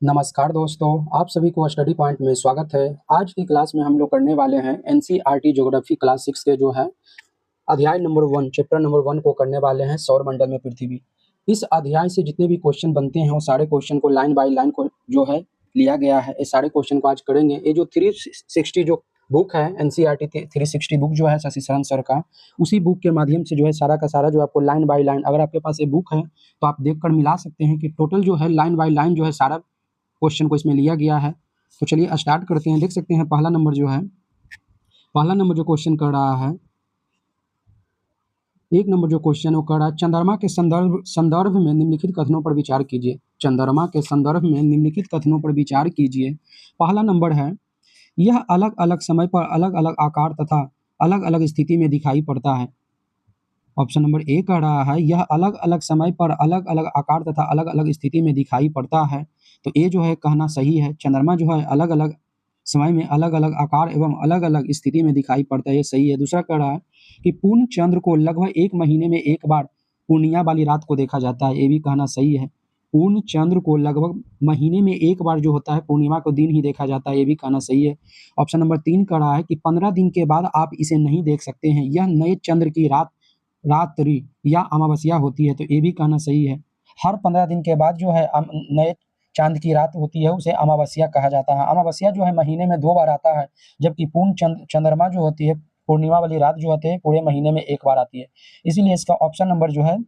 नमस्कार दोस्तों, आप सभी को स्टडी पॉइंट में स्वागत है। आज की क्लास में हम लोग करने वाले हैं एनसीईआरटी ज्योग्राफी क्लास 6 के जो है अध्याय नंबर 1 चैप्टर नंबर 1 को करने वाले हैं सौर मंडल में पृथ्वी। इस अध्याय से जितने भी क्वेश्चन बनते हैं वो सारे क्वेश्चन को लाइन बाय लाइन को जो है लिया गया है। ये सारे क्वेश्चन को आज करेंगे। ये जो 360 जो बुक है एनसीईआरटी 360 बुक जो है शशि शरण सर का, उसी बुक के माध्यम से जो है सारा का सारा जो आपको लाइन बाय लाइन, अगर आपके पास ये बुक है तो आप देखकर मिला सकते हैं कि टोटल जो है लाइन बाय लाइन जो है सारा क्वेश्चन को इसमें लिया गया है। तो चलिए स्टार्ट करते हैं। देख सकते हैं पहला नंबर जो क्वेश्चन कर रहा है, एक नंबर जो क्वेश्चन वो कर रहा है, चंद्रमा के संदर्भ में निम्नलिखित कथनों पर विचार कीजिए। चंद्रमा के संदर्भ में निम्नलिखित कथनों पर विचार कीजिए। पहला नंबर है, यह अलग अलग समय पर अलग अलग आकार तथा अलग अलग स्थिति में दिखाई पड़ता है। ऑप्शन नंबर ए कह रहा है, यह अलग अलग समय पर अलग अलग आकार तथा अलग अलग स्थिति में दिखाई पड़ता है। तो ये जो है कहना सही है। चंद्रमा जो है अलग अलग समय में अलग अलग आकार एवं अलग अलग स्थिति में दिखाई पड़ता है, ये सही है। दूसरा कह रहा है कि पूर्ण चंद्र को लगभग 1 महीने में एक बार पूर्णिमा वाली रात को देखा जाता है, ये भी कहना सही है। पूर्ण चंद्र को लगभग महीने में एक बार जो होता है पूर्णिमा को दिन ही देखा जाता है, ये भी कहना सही है। ऑप्शन नंबर 3 कह रहा है कि 15 दिन के बाद आप इसे नहीं देख सकते हैं, यह नए चंद्र की रात्रि या अमावस्या होती है, तो ये भी कहना सही है। हर 15 दिन के बाद जो है नए चांद की रात होती है, उसे अमावस्या कहा जाता है। अमावस्या जो है महीने में 2 बार आता है, जबकि पूर्ण चंद्रमा जो होती है, पूर्णिमा वाली रात जो होती है, पूरे महीने में 1 बार आती है। इसीलिए इसका ऑप्शन नंबर जो है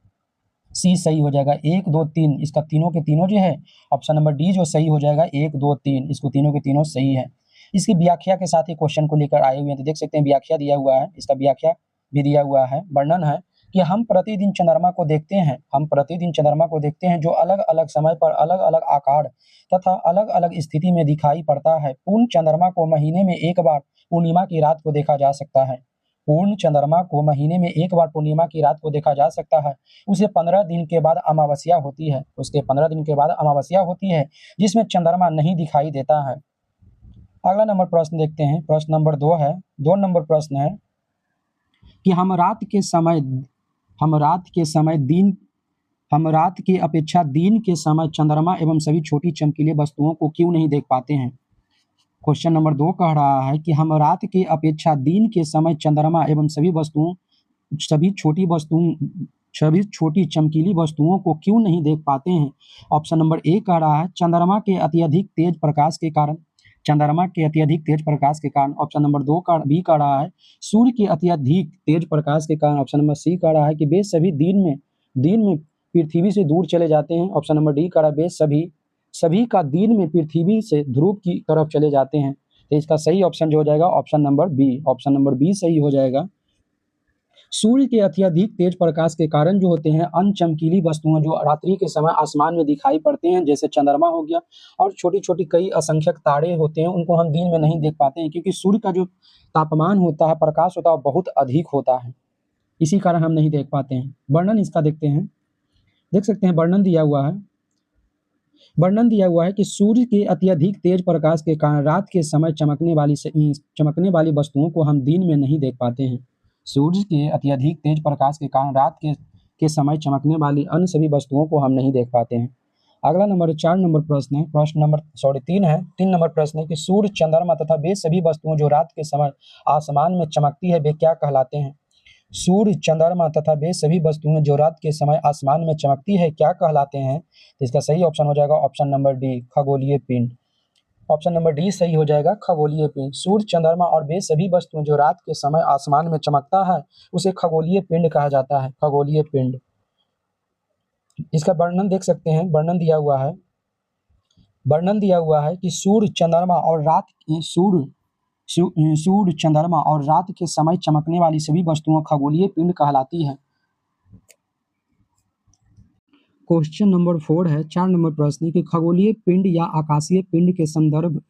सी सही हो जाएगा। 1 2 3 इसका तीनों के तीनों जो है, ऑप्शन नंबर डी जो सही हो जाएगा। 1 2 3 इसको तीनों के तीनों सही है। इसकी व्याख्या के साथ ही क्वेश्चन को लेकर आए हुए हैं, तो देख सकते हैं व्याख्या दिया हुआ है, इसका व्याख्या भी दिया हुआ है। वर्णन है कि हम प्रतिदिन चंद्रमा को देखते हैं जो अलग अलग समय पर अलग अलग आकार तथा अलग अलग स्थिति में दिखाई पड़ता है। पूर्ण चंद्रमा को महीने में एक बार पूर्णिमा की रात को देखा जा सकता है। पूर्ण चंद्रमा को महीने में एक बार पूर्णिमा की रात को देखा जा सकता है। उसे 15 दिन के बाद अमावस्या होती है, उसके 15 दिन के बाद अमावस्या होती है, जिसमें चंद्रमा नहीं दिखाई देता है। अगला नंबर प्रश्न देखते हैं। प्रश्न नंबर 2 है, 2 नंबर प्रश्न है कि हम रात की अपेक्षा दिन के समय चंद्रमा एवं सभी छोटी चमकीली वस्तुओं को क्यों नहीं देख पाते हैं। क्वेश्चन नंबर 2 कह रहा है कि हम रात की अपेक्षा दिन के समय चंद्रमा एवं सभी छोटी चमकीली वस्तुओं को क्यों नहीं देख पाते हैं। ऑप्शन नंबर ए कह रहा है, चंद्रमा के अत्यधिक तेज प्रकाश के कारण। ऑप्शन नंबर 2 का बी कह रहा है, सूर्य के अत्यधिक तेज प्रकाश के कारण। ऑप्शन नंबर सी कह रहा है कि वे सभी दिन में पृथ्वी से दूर चले जाते हैं। ऑप्शन नंबर डी कह रहा है, वे सभी का दिन में पृथ्वी से ध्रुव की तरफ चले जाते हैं। तो इसका सही ऑप्शन जो हो जाएगा ऑप्शन नंबर बी सही हो जाएगा। सूर्य के अत्यधिक तेज प्रकाश के कारण जो होते हैं अन्य चमकीली वस्तुएं जो रात्रि के समय आसमान में दिखाई पड़ते हैं, जैसे चंद्रमा हो गया और छोटी छोटी कई असंख्यक तारे होते हैं, उनको हम दिन में नहीं देख पाते हैं, क्योंकि सूर्य का जो तापमान होता है, प्रकाश होता है, बहुत अधिक होता है, इसी कारण हम नहीं देख पाते हैं। वर्णन इसका देखते हैं। देख सकते हैं वर्णन दिया हुआ है कि सूर्य के अत्यधिक तेज प्रकाश के कारण रात के समय चमकने वाली वस्तुओं को हम दिन में नहीं देख पाते हैं। सूर्य के अत्यधिक तेज प्रकाश के कारण रात के समय चमकने वाली अन्य सभी वस्तुओं को हम नहीं देख पाते हैं। अगला नंबर 4 नंबर प्रश्न है। 3 नंबर प्रश्न है कि सूर्य, चंद्रमा तथा वे सभी वस्तुएं जो रात के समय आसमान में चमकती है, वे क्या कहलाते हैं। सूर्य, चंद्रमा तथा वे सभी वस्तुएं जो रात के समय आसमान में चमकती है, क्या कहलाते हैं। तो इसका सही ऑप्शन हो जाएगा ऑप्शन नंबर डी, खगोलीय पिंड। ऑप्शन नंबर डी सही हो जाएगा, खगोलीय पिंड। सूर्य, चंद्रमा और वे सभी वस्तुएं जो रात के समय आसमान में चमकता है, उसे खगोलीय पिंड कहा जाता है, खगोलीय पिंड। इसका वर्णन देख सकते हैं। वर्णन दिया हुआ है कि सूर्य, चंद्रमा और रात के समय चमकने वाली सभी वस्तुएं खगोलीय पिंड कहलाती है। क्वेश्चन नंबर 4 है, 4 नंबर प्रश्न कि खगोलीय पिंड या आकाशीय पिंड के संदर्भ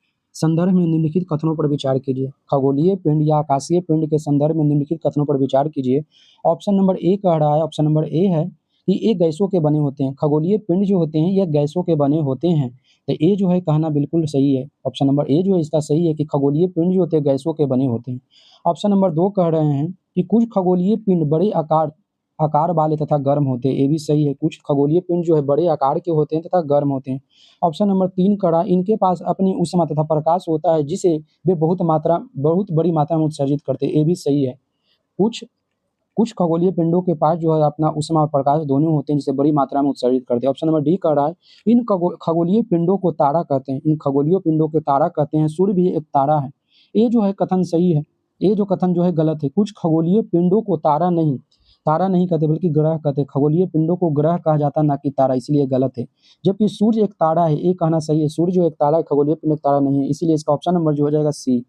में निम्नलिखित कथनों पर विचार कीजिए। खगोलीय पिंड या आकाशीय पिंड के संदर्भ में निम्नलिखित कथनों पर विचार कीजिए। ऑप्शन नंबर ए कह रहा है, ऑप्शन नंबर ए है कि ये गैसों के बने होते हैं। खगोलीय पिंड जो होते हैं ये गैसों के बने होते हैं, तो ये जो है कहना बिल्कुल सही है। ऑप्शन नंबर ए जो है इसका सही है कि खगोलीय पिंड जो होते हैं गैसों के बने होते हैं। ऑप्शन नंबर 2 कह रहे हैं कि कुछ खगोलीय पिंड बड़े आकार आकार वाले तथा गर्म होते हैं, ये भी सही है। कुछ खगोलीय पिंड जो है बड़े आकार के होते हैं तथा गर्म होते हैं। ऑप्शन नंबर 3 कड़ा, इनके पास अपनी ऊष्मा तथा प्रकाश होता है जिसे वे बहुत बड़ी मात्रा में उत्सर्जित करते हैं, ये भी सही है। कुछ कुछ खगोलीय पिंडों के पास जो है अपना ऊष्मा और प्रकाश दोनों होते हैं जिसे बड़ी मात्रा में उत्सर्जित करते हैं। ऑप्शन नंबर डी कह रहा है इन खगोलीय पिंडों को तारा कहते हैं। इन खगोलीय पिंडों को तारा कहते हैं। सूर्य भी एक तारा है। ये जो है कथन सही है। ये जो कथन जो है गलत है। कुछ खगोलीय पिंडों को तारा नहीं कहते बल्कि ग्रह कहते हैं। खगोलीय पिंडों को ग्रह कहा जाता है ना कि तारा, इसलिए गलत है। जबकि सूर्य एक तारा है, ये कहना सही है। सूर्य जो एक तारा है, खगोलीय पिंड एक तारा नहीं है, इसीलिए इसका ऑप्शन नंबर जो हो जाएगा सी।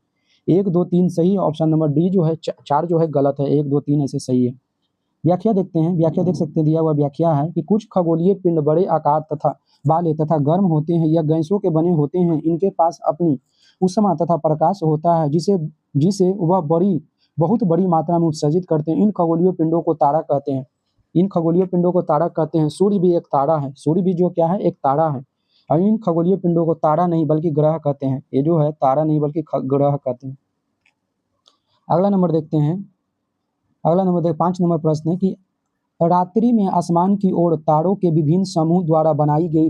1 2 3 सही। ऑप्शन नंबर डी जो है 4 जो है गलत है। 1 2 3 ऐसे सही है। व्याख्या देखते हैं। व्याख्या देख सकते हैं, दिया हुआ व्याख्या है कि कुछ खगोलीय पिंड बड़े आकार तथा वाले तथा गर्म होते हैं या गैसों के बने होते हैं। इनके पास अपनी ऊष्मा तथा प्रकाश होता है जिसे जिसे वह बहुत बड़ी मात्रा में उत्सर्जित करते हैं। इन खगोलीय पिंडों को तारा कहते हैं। इन खगोलीय पिंडों को तारा कहते हैं। सूर्य भी एक तारा है। सूर्य भी जो क्या है, एक तारा है। और इन खगोलीय पिंडों को तारा नहीं बल्कि ग्रह कहते हैं। ये जो है तारा नहीं बल्कि ग्रह कहते हैं। अगला नंबर देखते हैं। अगला नंबर 5 नंबर प्रश्न है कि रात्रि में आसमान की ओर तारों के विभिन्न समूह द्वारा बनाई गई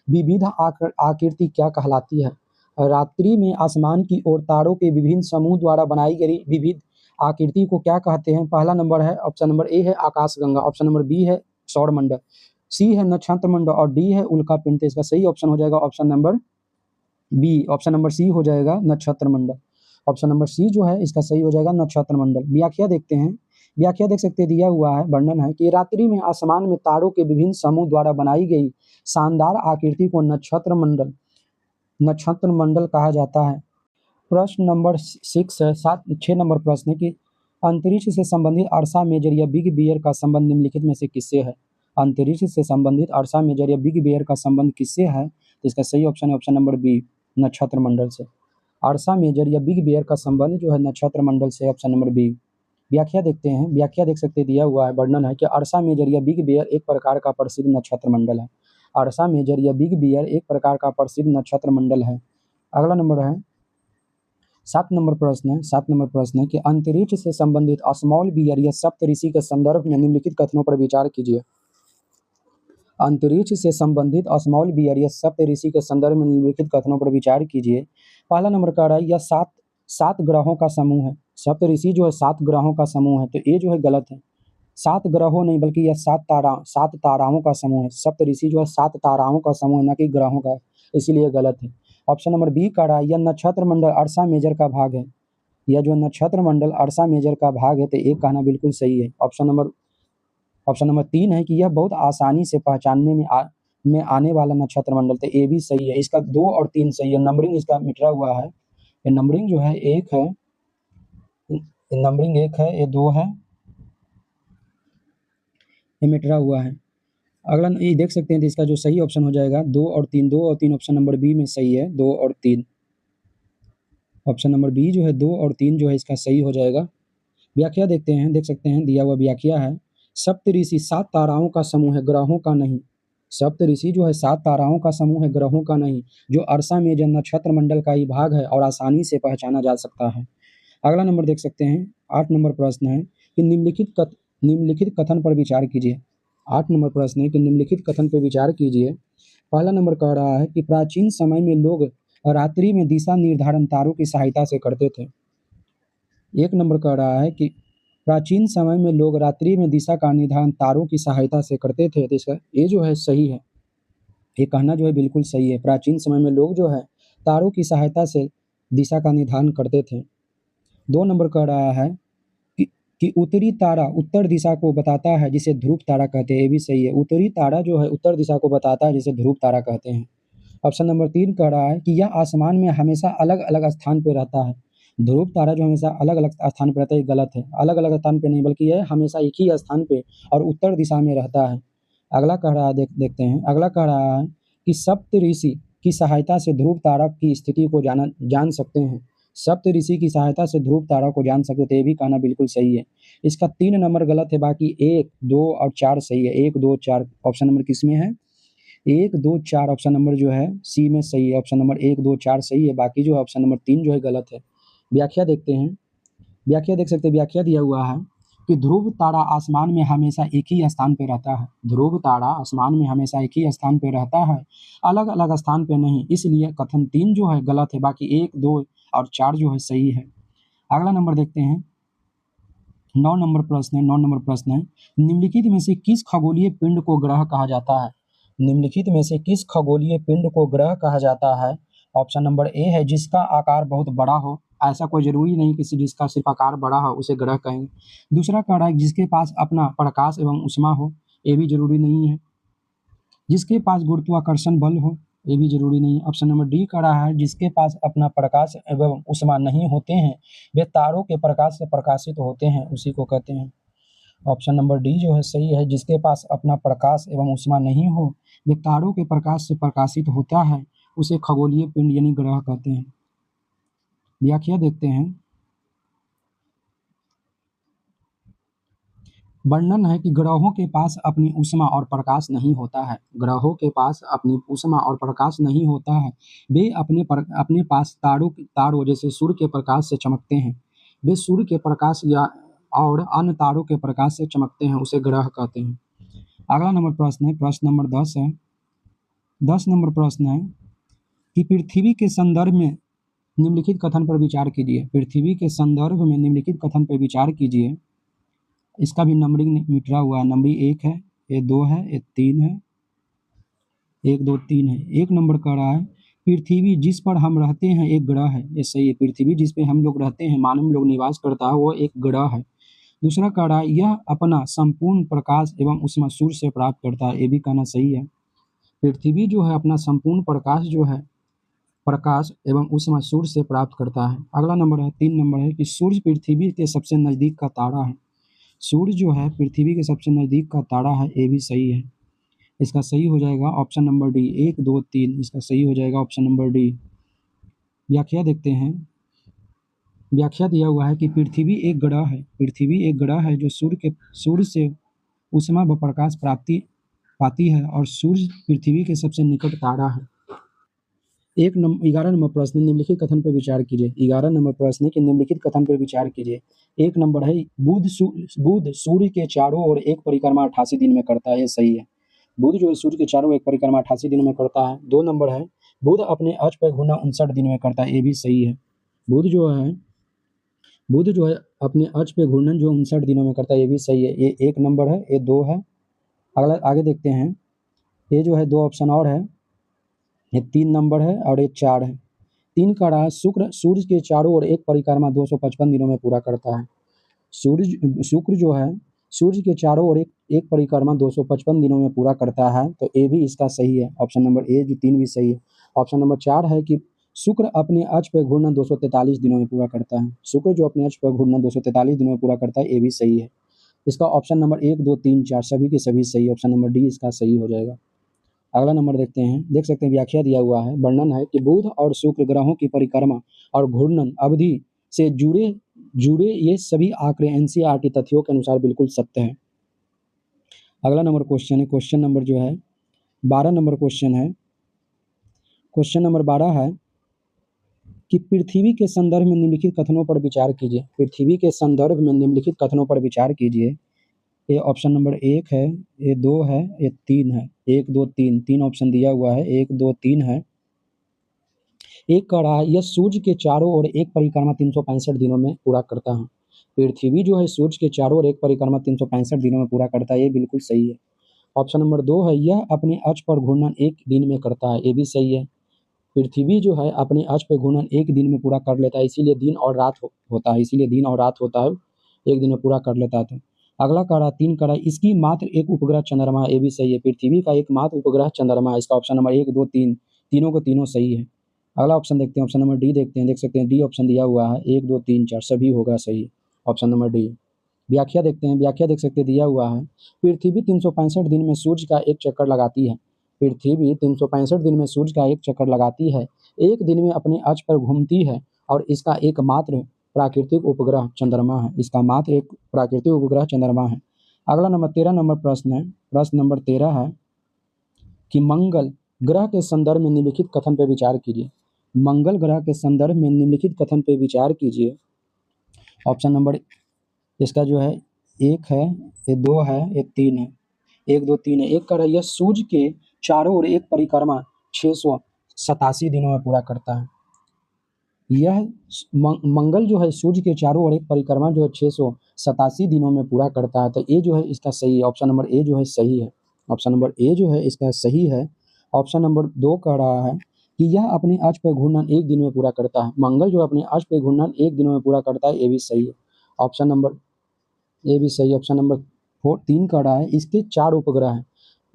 विविध आकृति क्या कहलाती है? रात्रि में आसमान की ओर तारों के विभिन्न समूह द्वारा बनाई गई विविध आकृति को क्या कहते हैं? पहला नंबर है, ऑप्शन नंबर ए है आकाशगंगा, ऑप्शन नंबर बी है सौरमंडल, सी है नक्षत्र मंडल और डी है उल्का पिंड। इसका सही ऑप्शन हो जाएगा option number B. Option number C हो जाएगा नक्षत्र मंडल। ऑप्शन नंबर सी जो है इसका सही हो जाएगा नक्षत्र मंडल। व्याख्या देखते हैं। व्याख्या देख सकते हैं, दिया हुआ है, वर्णन है कि रात्रि में आसमान में तारों के विभिन्न समूह द्वारा बनाई गई शानदार आकृति को नक्षत्र मंडल कहा जाता है। प्रश्न नंबर 6 है, 6 नंबर प्रश्न है कि अंतरिक्ष से संबंधित अर्सा मेजर या बिग बियर का संबंध निम्नलिखित में से किससे है? अंतरिक्ष से संबंधित अर्सा मेजर या बिग बियर का संबंध किससे है? तो इसका सही ऑप्शन है ऑप्शन नंबर बी, नक्षत्र मंडल से। अर्सा मेजर या बिग बियर का संबंध जो है नक्षत्र मंडल से, ऑप्शन नंबर बी। व्याख्या देखते हैं। व्याख्या देख सकते हैं, दिया हुआ है, वर्णन है कि अर्सा मेजर या बिग बियर एक प्रकार का प्रसिद्ध नक्षत्र मंडल है। अर्सा मेजर या बिग बियर एक प्रकार का प्रसिद्ध नक्षत्र मंडल है। अगला नंबर है 7 नंबर प्रश्न है। 7 नंबर प्रश्न है कि अंतरिक्ष से संबंधित स्मॉल बियर या सप्तऋषि के संदर्भ में निम्नलिखित कथनों पर विचार कीजिए। अंतरिक्ष से संबंधित स्मॉल बियर या सप्तऋषि के संदर्भ में निम्नलिखित कथनों पर विचार कीजिए। पहला नंबर कह रहा है यह 7 ग्रहों का समूह है। सप्तऋषि जो है 7 ग्रहों का समूह है, तो ये जो है गलत है। 7 ग्रहों नहीं बल्कि यह 7 ताराओं का समूह है। सप्तऋषि जो है 7 ताराओं का समूह है, न कि ग्रहों का, इसीलिए गलत है। ऑप्शन नंबर बी कह रहा है यह नक्षत्र मंडल अर्सा मेजर का भाग है। यह जो नक्षत्र मंडल अर्सा मेजर का भाग है, तो एक कहना बिल्कुल सही है। ऑप्शन नंबर 3 है कि यह बहुत आसानी से पहचानने में आने वाला नक्षत्र मंडल, तो ये भी सही है। इसका 2 और 3 सही है। नंबरिंग इसका मिटा हुआ है। ये नंबरिंग जो है 1 है, नंबरिंग 1 है, ये 2 है, ये मिटा हुआ है। अगला ये देख सकते हैं, तो इसका जो सही ऑप्शन हो जाएगा 2 और 3, 2 और 3 ऑप्शन नंबर बी में सही है। 2 और 3 ऑप्शन नंबर बी जो है 2 और 3 जो है इसका सही हो जाएगा। व्याख्या देखते हैं। देख सकते हैं, दिया हुआ व्याख्या है सप्तऋषि 7 ताराओं का समूह है, ग्रहों का नहीं। सप्तऋषि जो है 7 ताराओं का समूह है, ग्रहों का नहीं, जो अर्सा मेजर नक्षत्र मंडल का ही भाग है और आसानी से पहचाना जा सकता है। अगला नंबर देख सकते हैं, 8 नंबर प्रश्न है कि निम्नलिखित कथन पर विचार कीजिए। 8 नंबर प्रश्न है कि निम्नलिखित कथन पर विचार कीजिए। पहला नंबर कह रहा है कि प्राचीन समय में लोग रात्रि में दिशा निर्धारण तारों की सहायता से करते थे। 1 नंबर कह रहा है कि प्राचीन समय में लोग रात्रि में दिशा का निर्धारण तारों की सहायता से करते थे, तो इसका ये जो है सही है। ये कहना जो है बिल्कुल सही है। प्राचीन समय में लोग जो है तारों की सहायता से दिशा का निर्धारण करते थे। 2 नंबर कह रहा है कि उत्तरी तारा उत्तर दिशा को बताता है जिसे ध्रुव तारा कहते हैं, ये भी सही है। उत्तरी तारा जो है उत्तर दिशा को बताता है जिसे ध्रुव तारा कहते हैं। ऑप्शन नंबर 3 कह रहा है कि यह आसमान में हमेशा अलग अलग स्थान पर रहता है। ध्रुव तारा जो हमेशा अलग अलग स्थान पर रहता है, गलत है। अलग अलग स्थान पर नहीं बल्कि यह हमेशा एक ही स्थान पे और उत्तर दिशा में रहता है। अगला कह रहा है, देखते हैं। अगला कह रहा है कि सप्तऋषि की सहायता से ध्रुव तारा की स्थिति को जान सकते हैं। सप्तऋषि की सहायता से ध्रुव तारा को जान सकते थे, ये भी कहना बिल्कुल सही है। इसका 3 नंबर गलत है, बाकी 1 2 और 4 सही है। 1 2 4 ऑप्शन नंबर किस में है? 1 2 4 ऑप्शन नंबर जो है सी में सही है। ऑप्शन नंबर 1 2 4 सही है, बाकी जो है ऑप्शन नंबर 3 जो है गलत है। व्याख्या देखते हैं। व्याख्या देख सकते हैं, व्याख्या दिया हुआ है कि ध्रुव तारा आसमान में हमेशा एक ही स्थान पे रहता है। ध्रुव तारा आसमान में हमेशा एक ही स्थान पे रहता है, अलग अलग स्थान पे नहीं। इसलिए कथन 3 जो है गलत है, बाकी 1, 2 और 4 जो है सही है। अगला नंबर देखते हैं, 9 नंबर प्रश्न है। 9 नंबर प्रश्न है, निम्नलिखित में से किस खगोलीय पिंड को ग्रह कहा जाता है? निम्नलिखित में से किस खगोलीय पिंड को ग्रह कहा जाता है? ऑप्शन नंबर ए है जिसका आकार बहुत बड़ा हो। ऐसा कोई जरूरी नहीं किसी जिसका सिर्फ आकार बड़ा हो उसे ग्रह कहेंगे। दूसरा कह रहा है जिसके पास अपना प्रकाश एवं ऊष्मा हो, ये भी जरूरी नहीं है। जिसके पास गुरुत्वाकर्षण बल हो, ये भी जरूरी नहीं है। ऑप्शन नंबर डी कह रहा है जिसके पास अपना प्रकाश एवं ऊष्मा नहीं होते हैं, वे तारों के प्रकाश से प्रकाशित होते हैं, उसी को कहते हैं। ऑप्शन नंबर डी जो है सही है, जिसके पास अपना प्रकाश एवं ऊष्मा नहीं हो, वे तारों के प्रकाश से प्रकाशित होता है, उसे खगोलीय पिंड यानी ग्रह कहते हैं। व्याख्या देखते हैं। वर्णन है कि ग्रहों के पास अपनी ऊष्मा और प्रकाश नहीं होता है। ग्रहों के पास अपनी ऊष्मा और प्रकाश नहीं होता है, वे अपने पास तारों जैसे सूर्य के प्रकाश से चमकते हैं। वे सूर्य के प्रकाश या और अन्य तारों के प्रकाश से चमकते हैं, उसे ग्रह कहते हैं। अगला नंबर प्रश्न है, प्रश्न नंबर 10 है। 10 नंबर प्रश्न है कि पृथ्वी के संदर्भ में निम्नलिखित कथन पर विचार कीजिए। पृथ्वी के संदर्भ में निम्नलिखित कथन पर विचार कीजिए। इसका भी नंबरिंग मिटा हुआ है। नंबरिंग 1 है, ये 2 है, ये 3 है, 1, 2, 3 है। 1 नंबर कह रहा है पृथ्वी जिस पर हम रहते हैं एक ग्रह है। ये सही है, पृथ्वी जिस पे हम लोग रहते हैं, मानव लोग निवास करता है, वो एक ग्रह है। दूसरा कह रहा है यह अपना संपूर्ण प्रकाश एवं ऊष्मा सूर्य से प्राप्त करता है, ये भी कहना सही है। पृथ्वी जो है अपना संपूर्ण प्रकाश जो है प्रकाश एवं ऊष्मा सूर्य से प्राप्त करता है। अगला नंबर है 3 नंबर है कि सूर्य पृथ्वी के सबसे नज़दीक का तारा है। सूर्य जो है पृथ्वी के सबसे नज़दीक का तारा है, ये भी सही है। इसका सही हो जाएगा ऑप्शन नंबर डी। 1, 2, 3 इसका सही हो जाएगा ऑप्शन नंबर डी। व्याख्या देखते हैं। व्याख्या दिया हुआ है कि पृथ्वी एक ग्रह है। पृथ्वी एक ग्रह है जो सूर्य से ऊष्मा व प्रकाश प्राप्ति पाती है और सूर्य पृथ्वी के सबसे निकट तारा है। 11 नंबर प्रश्न, निम्नलिखित कथन पर विचार कीजिए। 11 नंबर प्रश्न है कि निम्नलिखित कथन पर विचार कीजिए। 1 नंबर है बुध सूर्य के चारों ओर एक परिक्रमा 88 दिन में करता है, ये सही है। बुध जो है सूर्य के चारों ओर एक परिक्रमा 88 दिन में करता है। 2 नंबर है बुध अपने अक्ष पर घूमना 59 दिन में करता है, ये भी सही है। बुध जो है अपने अक्ष पे घूर्णन जो 59 दिनों में करता है, ये भी सही है। ये 1 नंबर है, ये 2 है। अगला आगे देखते हैं। ये जो है 2 ऑप्शन और है, ये 3 नंबर है और ये 4 है। 3 का रहा शुक्र सूर्य के चारों ओर एक परिक्रमा 255 दिनों में पूरा करता है। शुक्र जो है सूर्य के चारों ओर एक परिक्रमा 255 दिनों में पूरा करता है, तो ए भी इसका सही है। ऑप्शन नंबर ए जो 3 भी सही है। ऑप्शन नंबर 4 है कि शुक्र अपने अक्ष पर घूर्णन 243 दिनों में पूरा करता है। शुक्र जो अपने अक्ष पर घूर्णन 243 दिनों में पूरा करता है, ये भी सही है। इसका ऑप्शन नंबर 1, 2, 3, 4 सभी के सभी सही। ऑप्शन नंबर डी इसका सही हो जाएगा। अगला नंबर देखते हैं। देख सकते हैं व्याख्या दिया हुआ है। वर्णन है कि बुध और शुक्र ग्रहों की परिक्रमा और घूर्णन अवधि से जुड़े ये सभी आंकड़े एनसीईआरटी तथ्यों के अनुसार बिल्कुल सत्य है। अगला नंबर क्वेश्चन है, क्वेश्चन नंबर जो है 12 नंबर क्वेश्चन है। क्वेश्चन नंबर 12 है कि पृथ्वी के संदर्भ में निम्नलिखित कथनों पर विचार कीजिए। पृथ्वी के संदर्भ में निम्नलिखित कथनों पर विचार कीजिए। ये ऑप्शन नंबर 1 है, ये 2 है, ये 3 है। 1, 2, 3 ऑप्शन दिया हुआ है। 1, 2, 3 है। एक कह रहा है यह सूर्य के चारों ओर एक परिक्रमा 365 दिनों में पूरा करता है। पृथ्वी जो है सूर्य के चारों ओर एक परिक्रमा 365 दिनों में पूरा करता है, ये बिल्कुल सही है। ऑप्शन नंबर 2 है यह अपने अक्ष पर घूर्णन 1 दिन में करता है, ये भी सही है। पृथ्वी जो है अपने अक्ष पर घूर्णन 1 दिन में पूरा कर लेता है, इसीलिए दिन और रात होता है, इसीलिए दिन और रात होता है, 1 दिन में पूरा कर लेता है। तो अगला कह रहा 3 कह रहा इसकी मात्र एक उपग्रह चंद्रमा है, ये भी सही है। पृथ्वी का एकमात्र उपग्रह चंद्रमा है। इसका ऑप्शन नंबर 1, 2, 3 तीनों के तीनों सही है। अगला ऑप्शन देखते हैं, ऑप्शन नंबर डी देखते हैं। देख सकते हैं डी ऑप्शन दिया हुआ है। 1, 2, 3, 4 सभी होगा सही, ऑप्शन नंबर डी। व्याख्या देखते हैं। व्याख्या देख सकते दिया हुआ है पृथ्वी 365 दिन में सूर्य का एक चक्कर लगाती है। पृथ्वी 365 दिन में सूर्य का एक चक्कर लगाती है, 1 दिन में अपने अक्ष पर घूमती है और इसका एकमात्र प्राकृतिक उपग्रह चंद्रमा है। इसका मात्र एक प्राकृतिक उपग्रह चंद्रमा है। अगला नंबर 13 नंबर प्रश्न है। प्रश्न नंबर 13 है कि मंगल ग्रह के संदर्भ में निम्नलिखित कथन पर विचार कीजिए। मंगल ग्रह के संदर्भ में निम्नलिखित कथन पर विचार कीजिए। ऑप्शन नंबर इसका जो है एक है, ये दो है, ये तीन है, एक दो तीन है। एक कह रहा है यह सूर्य के चारों ओर एक परिक्रमा 687 दिनों में पूरा करता है। यह मंगल जो है सूर्य के चारों ओर एक परिक्रमा जो है 687 दिनों में पूरा करता है। तो ए जो है इसका सही है, ऑप्शन नंबर ए जो है सही है। ऑप्शन नंबर ए जो है इसका सही है। ऑप्शन नंबर 2 कह रहा है कि यह अपने अक्ष पे घूर्णन एक दिन में पूरा करता है। मंगल जो अपने अक्ष पे घूर्णन एक दिन में पूरा करता है, ये भी सही है। ऑप्शन नंबर ए भी सही। ऑप्शन नंबर 3 कह रहा है इसके 4 उपग्रह हैं।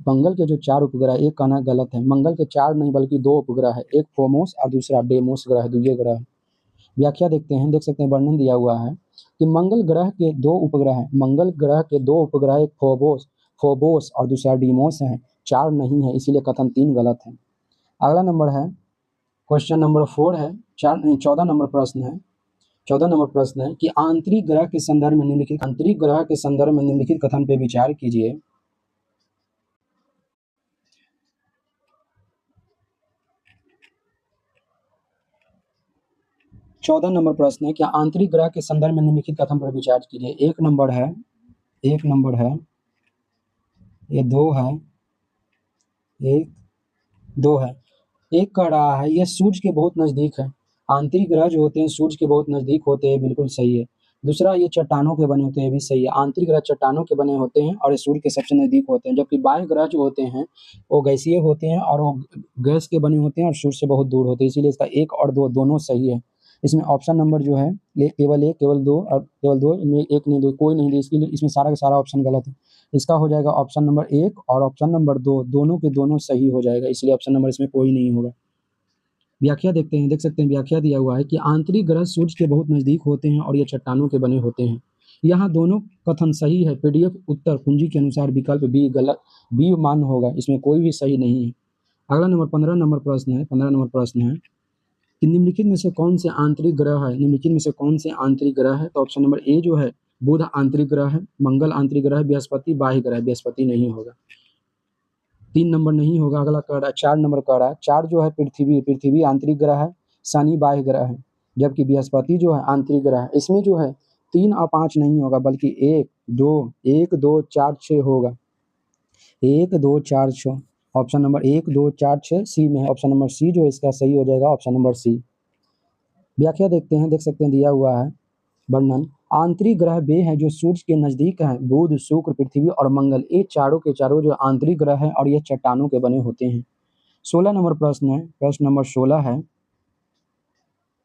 मंगल के जो 4 उपग्रह, एक कहना गलत है, मंगल के 4 नहीं बल्कि 2 उपग्रह है, एक फोमोस और दूसरा डेमोस ग्रह, द्वितीय ग्रह है। व्याख्या देखते हैं, देख सकते हैं वर्णन दिया हुआ है कि मंगल ग्रह के 2 उपग्रह हैं। मंगल ग्रह के 2 उपग्रह, एक फोबोस और दूसरा डीमोस है, 4 नहीं है, इसीलिए कथन 3 गलत है। अगला नंबर है क्वेश्चन नंबर 4 है, 14 नंबर प्रश्न है। 14 नंबर प्रश्न है कि आंतरिक ग्रह के संदर्भ में निम्नलिखित कथन पे विचार कीजिए। चौदह नंबर प्रश्न है कि आंतरिक ग्रह के संदर्भ में निम्नलिखित कथन पर विचार कीजिए। एक नंबर है, ये 2 है, एक 2 है। एक कह रहा है यह सूर्य के बहुत नज़दीक है। आंतरिक ग्रह जो होते हैं सूर्य के बहुत नज़दीक होते हैं, बिल्कुल सही है। दूसरा, ये चट्टानों के बने होते हैं, भी सही है। आंतरिक ग्रह चट्टानों के बने होते हैं और ये सूर्य के सबसे नज़दीक होते हैं, जबकि बाह्य ग्रह जो होते हैं वो गैसीय होते हैं और वो गैस के बने होते हैं और सूर्य से बहुत दूर होते हैं, इसीलिए इसका 1 और 2 दोनों सही है। इसमें ऑप्शन नंबर जो है ये केवल 1, केवल 2 और केवल 2, इनमें 1 नहीं, 2 कोई नहीं, इसके लिए इसमें सारा का सारा ऑप्शन गलत है। इसका हो जाएगा ऑप्शन नंबर 1 और ऑप्शन नंबर 2 दोनों के दोनों सही हो जाएगा, इसलिए ऑप्शन नंबर इसमें कोई नहीं होगा। व्याख्या देखते हैं, देख सकते हैं व्याख्या दिया हुआ है कि आंतरिक ग्रह सूर्य के बहुत नज़दीक होते हैं और ये चट्टानों के बने होते हैं। यहाँ दोनों कथन सही है। पीडीएफ उत्तर कुंजी के अनुसार विकल्प बी गलत, बी मान होगा, इसमें कोई भी सही नहीं है। अगला नंबर 15 नंबर प्रश्न है। 15 नंबर प्रश्न है कि निम्नलिखित में से कौन से आंतरिक ग्रह है? निम्नलिखित में से कौन से आंतरिक ग्रह है? तो ऑप्शन नंबर ए जो है बुध आंतरिक ग्रह है, मंगल आंतरिक ग्रह है, बृहस्पति बाह्य ग्रह है, बृहस्पति नहीं होगा। 3 नंबर नहीं होगा। अगला कह रहा है 4 नंबर कह रहा है, 4 जो है पृथ्वी आंतरिक ग्रह है, शनि बाह्य ग्रह है, जबकि बृहस्पति जो है आंतरिक ग्रह है। इसमें जो है 3 और 5 नहीं होगा, बल्कि 1 2 4 6 होगा। 1 2 4 6, ऑप्शन नंबर 1 2 4 6 सी में है। ऑप्शन नंबर सी जो है इसका सही हो जाएगा, ऑप्शन नंबर सी। व्याख्या देखते हैं, देख सकते हैं दिया हुआ है वर्णन। आंतरिक ग्रह वे हैं जो सूर्य के नज़दीक हैं, बुध शुक्र पृथ्वी और मंगल, ये चारों के चारों जो आंतरिक ग्रह हैं और ये चट्टानों के बने होते हैं। 16 नंबर प्रश्न है, प्रश्न नंबर 16 है।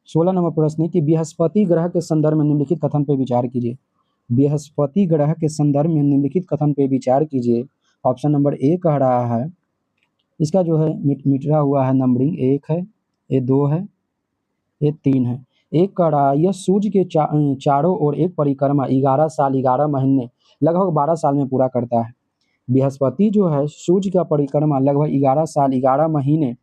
16 नंबर प्रश्न है कि बृहस्पति ग्रह के संदर्भ में निम्नलिखित कथन पर विचार कीजिए। बृहस्पति ग्रह के संदर्भ में निम्नलिखित कथन पर विचार कीजिए। ऑप्शन नंबर ए कह रहा है, इसका जो है मिटरा हुआ है नंबरिंग, 1 है, ये 2 है, ये 3 है। एक कह रहा है यह सूर्य के चारों ओर एक परिक्रमा 11 साल 11 महीने लगभग 12 साल में पूरा करता है। बृहस्पति जो है सूर्य का परिक्रमा लगभग 11 साल 11 महीने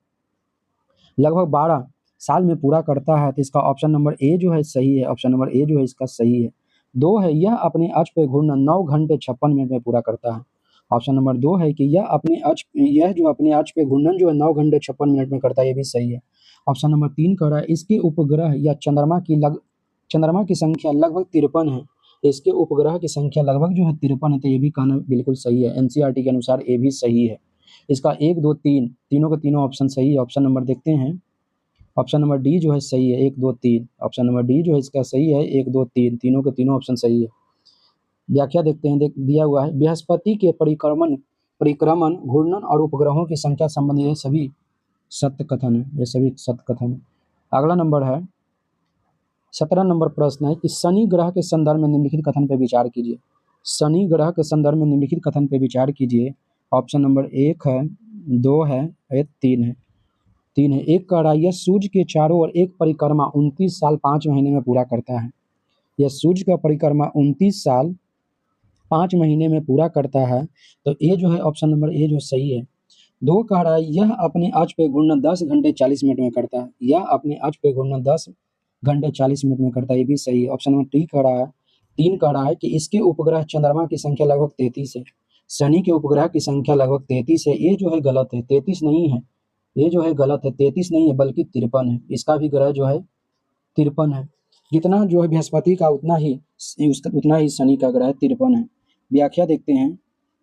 लगभग 12 साल में पूरा करता है, तो इसका ऑप्शन नंबर ए जो है सही है। ऑप्शन नंबर ए जो है इसका सही है। 2 है यह अपने अक्ष पे घूर्णन 9 घंटे 56 मिनट में पूरा करता है। ऑप्शन नंबर 2 है कि यह जो अपने अक्ष पे घूर्णन जो है 9 घंटे 56 मिनट में करता है, ये भी सही है। ऑप्शन नंबर 3 कह रहा है इसके उपग्रह या चंद्रमा की संख्या लगभग 53 है। इसके उपग्रह की संख्या लगभग जो है 53 है, तो ये भी कहना बिल्कुल सही है। एनसीईआरटी के अनुसार ये भी सही है। इसका 1 2 3 तीनों के तीनों ऑप्शन सही है। ऑप्शन नंबर देखते हैं, ऑप्शन नंबर डी जो है सही है, 1 2 3। ऑप्शन नंबर डी जो है इसका सही है, 1 2 3 तीनों के तीनों ऑप्शन सही है। व्याख्या देखते हैं, दिया हुआ है बृहस्पति के परिक्रमण घूर्णन और उपग्रहों की संख्या संबंधी ये सभी सत्य कथन है, ये सभी सत्य कथन है। अगला नंबर है 17 नंबर प्रश्न है कि शनि ग्रह के संदर्भ में निम्नलिखित कथन पर विचार कीजिए। शनि ग्रह के संदर्भ में निम्नलिखित कथन पर विचार कीजिए। ऑप्शन नंबर 1 है, 2 है, 3 है। 3 है। एक कह रहा है यह सूर्य के चारों ओर एक परिक्रमा 29 साल 5 महीने में पूरा करता है। यह सूर्य का परिक्रमा 29 साल 5 महीने में पूरा करता है, तो ये जो है ऑप्शन नंबर ए जो सही है। 2 कह रहा है यह अपने अक्ष पे घूर्णन 10 घंटे 40 मिनट में करता है। यह अपने अक्ष पे घूर्णन 10 घंटे 40 मिनट में करता है, ये भी सही है। ऑप्शन नंबर डी कह रहा है, 3 कह रहा है कि इसके उपग्रह चंद्रमा की संख्या लगभग 33 है। शनि के उपग्रह की संख्या लगभग 33 है, ये जो है गलत है, 33 नहीं है, ये जो है गलत है, 33 नहीं है बल्कि 53 है। इसका भी ग्रह जो है 53 है। जितना जो है बृहस्पति का उतना ही शनि का ग्रह 53 है। व्याख्या देखते हैं।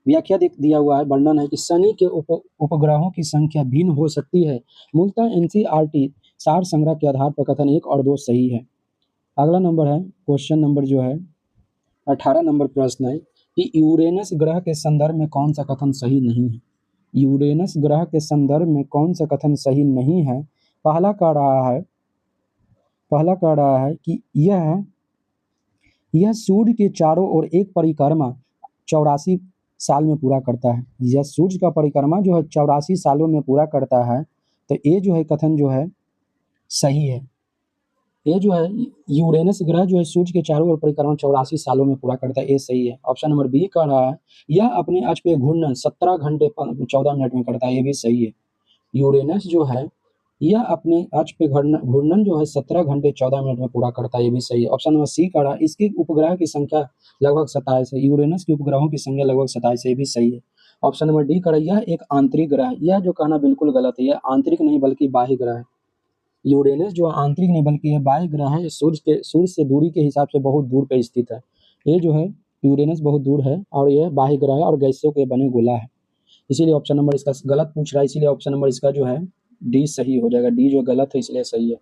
व्याख्या दिया हुआ है, वर्णन है कि शनि के उपग्रहों की संख्या भिन्न हो सकती है। मूलतः एनसीईआरटी सार संग्रह के आधार पर कथन 1 और 2 सही है। अगला नंबर है, क्वेश्चन नंबर जो है 18 नंबर प्रश्न है कि यूरेनस ग्रह के संदर्भ में कौन सा कथन सही नहीं है। यूरेनस ग्रह के संदर्भ में कौन सा कथन सही नहीं है। पहला कह रहा है कि यह सूर्य के चारों ओर एक परिक्रमा 84 साल में पूरा करता है। यह सूर्य का परिक्रमा जो है 84 सालों में पूरा करता है, तो ये जो है कथन जो है सही है। ये जो है यूरेनस ग्रह जो है सूर्य के चारों ओर परिक्रमा 84 सालों में पूरा करता है, ये सही है। ऑप्शन नंबर बी कह रहा है यह अपने अक्ष पे घूर्णन 17 घंटे 14 मिनट में करता है, ये भी सही है। यूरेनस जो है यह अपने अक्ष पे घूर्णन जो है 17 घंटे 14 मिनट में पूरा करता है, ये भी सही है। ऑप्शन नंबर सी कह रहा है इसके उपग्रह की संख्या लगभग 27 है। यूरेनस के उपग्रहों की संख्या लगभग 27 है, ये भी सही है। ऑप्शन नंबर डी कह रहा है यह एक आंतरिक ग्रह है। यह जो कहना बिल्कुल गलत है, यह आंतरिक नहीं बल्कि बाह्य ग्रह है। यूरेनस जो आंतरिक नहीं बल्कि यह बाह्य ग्रह है। सूर्य से दूरी के हिसाब से बहुत दूर पे स्थित है। ये जो है यूरेनस बहुत दूर है और यह बाह्य ग्रह है और गैसों के बने गोला है, इसीलिए ऑप्शन नंबर इसका गलत पूछ रहा है, इसीलिए ऑप्शन नंबर इसका जो है डी सही हो जाएगा। डी जो गलत है इसलिए सही है।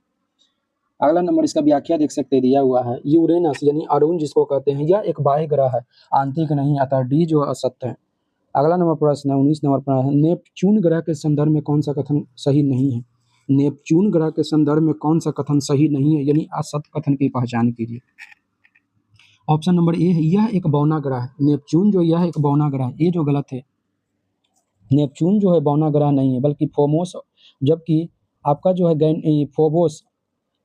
अगला नंबर इसका व्याख्या देख सकते हैं, दिया हुआ है यूरेनस यानी अरुण जिसको कहते हैं यह एक बाह्य ग्रह है, आंतरिक नहीं, अतः डी जो असत्य है। अगला नंबर प्रश्न है 19 नंबर प्रश्न, नेपच्यून ग्रह के संदर्भ में कौन सा कथन सही नहीं है। नेपच्यून ग्रह के संदर्भ में कौन सा कथन सही नहीं है यानी असत्य कथन की पहचान कीजिए। ऑप्शन नंबर ए है यह एक बौना ग्रह है। नेपच्यून जो यह एक बौना ग्रह है, ये जो गलत है। नेपच्यून जो है बौना ग्रह नहीं है बल्कि फोमोस, जबकि आपका जो है फोबोस,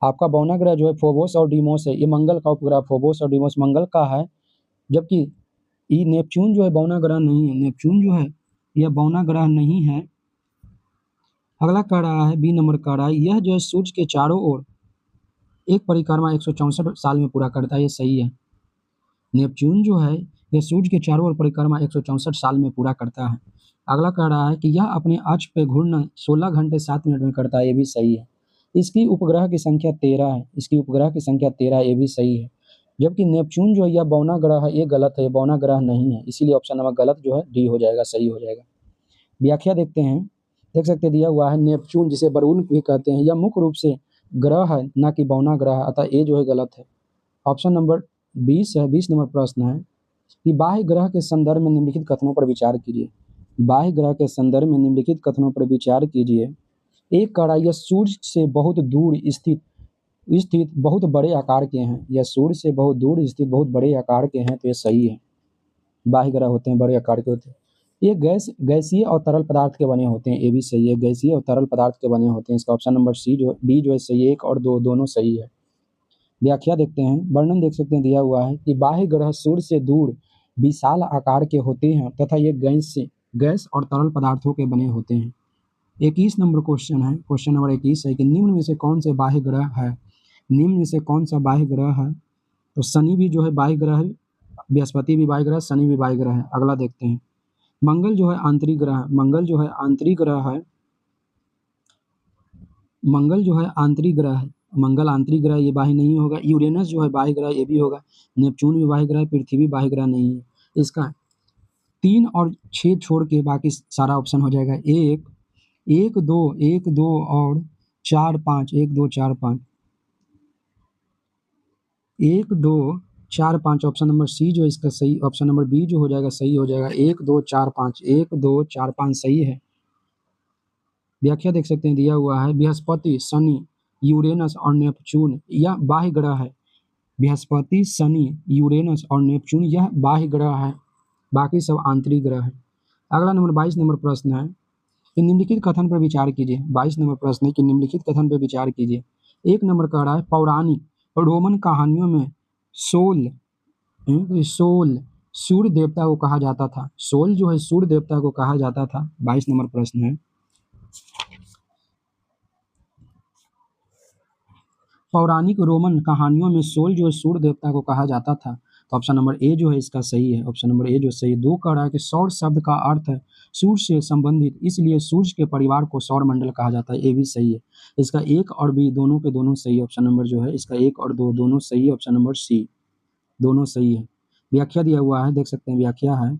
आपका बौना ग्रह जो है फोबोस और डीमोस है, ये मंगल का उपग्रह फोबोस और डीमोस मंगल का है, जबकि ये नेपच्यून जो है बौना ग्रह नहीं है। नेपच्यून जो है यह बौना ग्रह नहीं है। अगला कह रहा है बी नंबर कह रहा है यह जो है सूर्य के चारों ओर एक परिक्रमा 164 साल में पूरा करता है, ये सही है। नेपच्यून जो है यह सूर्य के चारों ओर परिक्रमा 164 साल में पूरा करता है। अगला कह रहा है कि यह अपने अक्ष पे घूर्णन 16 घंटे 7 मिनट में करता है, ये भी सही है। इसकी उपग्रह की संख्या 13 है। इसकी उपग्रह की संख्या 13, ये भी सही है। जबकि नेपच्यून जो है यह बौना ग्रह है, ये गलत है, बौना ग्रह नहीं है, इसीलिए ऑप्शन नंबर गलत जो है डी हो जाएगा, सही हो जाएगा। व्याख्या देखते हैं, देख सकते दिया हुआ है नेपच्यून जिसे बरून भी कहते हैं, यह मुख्य रूप से ग्रह है न कि बौना ग्रह, अतः ये जो है गलत है। ऑप्शन नंबर 20 है, 20 नंबर प्रश्न है कि बाह्य ग्रह के संदर्भ में निम्नलिखित कथनों पर विचार कीजिए। बाह्य ग्रह के संदर्भ में निम्नलिखित कथनों पर विचार कीजिए। एक कह रहा है यह सूर्य से बहुत दूर स्थित बहुत बड़े आकार के हैं। यह सूर्य से बहुत दूर स्थित बहुत बड़े आकार के हैं, तो ये सही है। बाह्य ग्रह होते हैं बड़े आकार के होते हैं। ये गैसीय और तरल पदार्थ के बने होते हैं, ये भी सही है। गैसीय और तरल पदार्थ के बने होते हैं, इसका ऑप्शन नंबर बी जो है सही है। 1 और 2 दोनों सही है। व्याख्या देखते हैं, वर्णन देख सकते हैं, दिया हुआ है कि बाह्य ग्रह सूर्य से दूर विशाल आकार के होते हैं तथा ये गैस और तरल पदार्थों के बने होते हैं। 21 नंबर क्वेश्चन है, क्वेश्चन नंबर 21 है कि निम्न में से कौन से बाह्य ग्रह है। निम्न में से कौन सा बाह्य ग्रह है, तो शनि भी जो है बाह्य ग्रह है, बृहस्पति भी बाह्य ग्रह है, शनि भी बाह्य ग्रह है। अगला देखते हैं, मंगल जो है आंतरिक ग्रह है। मंगल जो है आंतरिक ग्रह है। मंगल जो है आंतरिक ग्रह है, मंगल आंतरिक ग्रह, ये बाह्य नहीं होगा। यूरेनस जो है बाह्य ग्रह, ये भी होगा। नेपच्यून भी बाह्य ग्रह, पृथ्वी बाह्य ग्रह नहीं है। इसका 3 और 6 छोड़ के बाकी सारा ऑप्शन हो जाएगा। 1 2 और 4 5, 1 2 4 5, 1 2 4 5, ऑप्शन नंबर सी जो है इसका सही, ऑप्शन नंबर बी जो हो जाएगा सही हो जाएगा। 1 2 4 5, 1 2 4 5 सही है। व्याख्या देख सकते हैं, दिया हुआ है बृहस्पति, शनि, यूरेनस और नेपच्यून यह बाह्य ग्रह है। बृहस्पति, शनि, यूरेनस और नेपच्यून यह बाह्य ग्रह है, बाकी सब आंतरिक ग्रह है। अगला नंबर 22 नंबर प्रश्न है कि निम्नलिखित कथन पर विचार कीजिए। 22 नंबर प्रश्न है कि निम्नलिखित कथन पर विचार कीजिए। 1 नंबर कह रहा है पौराणिक रोमन कहानियों में सोल सूर्य देवता को कहा जाता था। सोल जो है सूर्य देवता को कहा जाता था। 22 नंबर प्रश्न है, पौराणिक रोमन कहानियों में सोल जो है सूर्य देवता को कहा जाता था, तो ऑप्शन नंबर ए जो है इसका सही है। ऑप्शन नंबर ए जो सही है। 2 कह रहा है कि सौर शब्द का अर्थ है सूर्य से संबंधित, इसलिए सूर्य के परिवार को सौर मंडल कहा जाता है, ये भी सही है। इसका 1 और बी दोनों के दोनों सही है। ऑप्शन नंबर जो है इसका 1 और 2 दोनों सही है। ऑप्शन नंबर सी दोनों सही है। व्याख्या दिया हुआ है, देख सकते हैं व्याख्या है।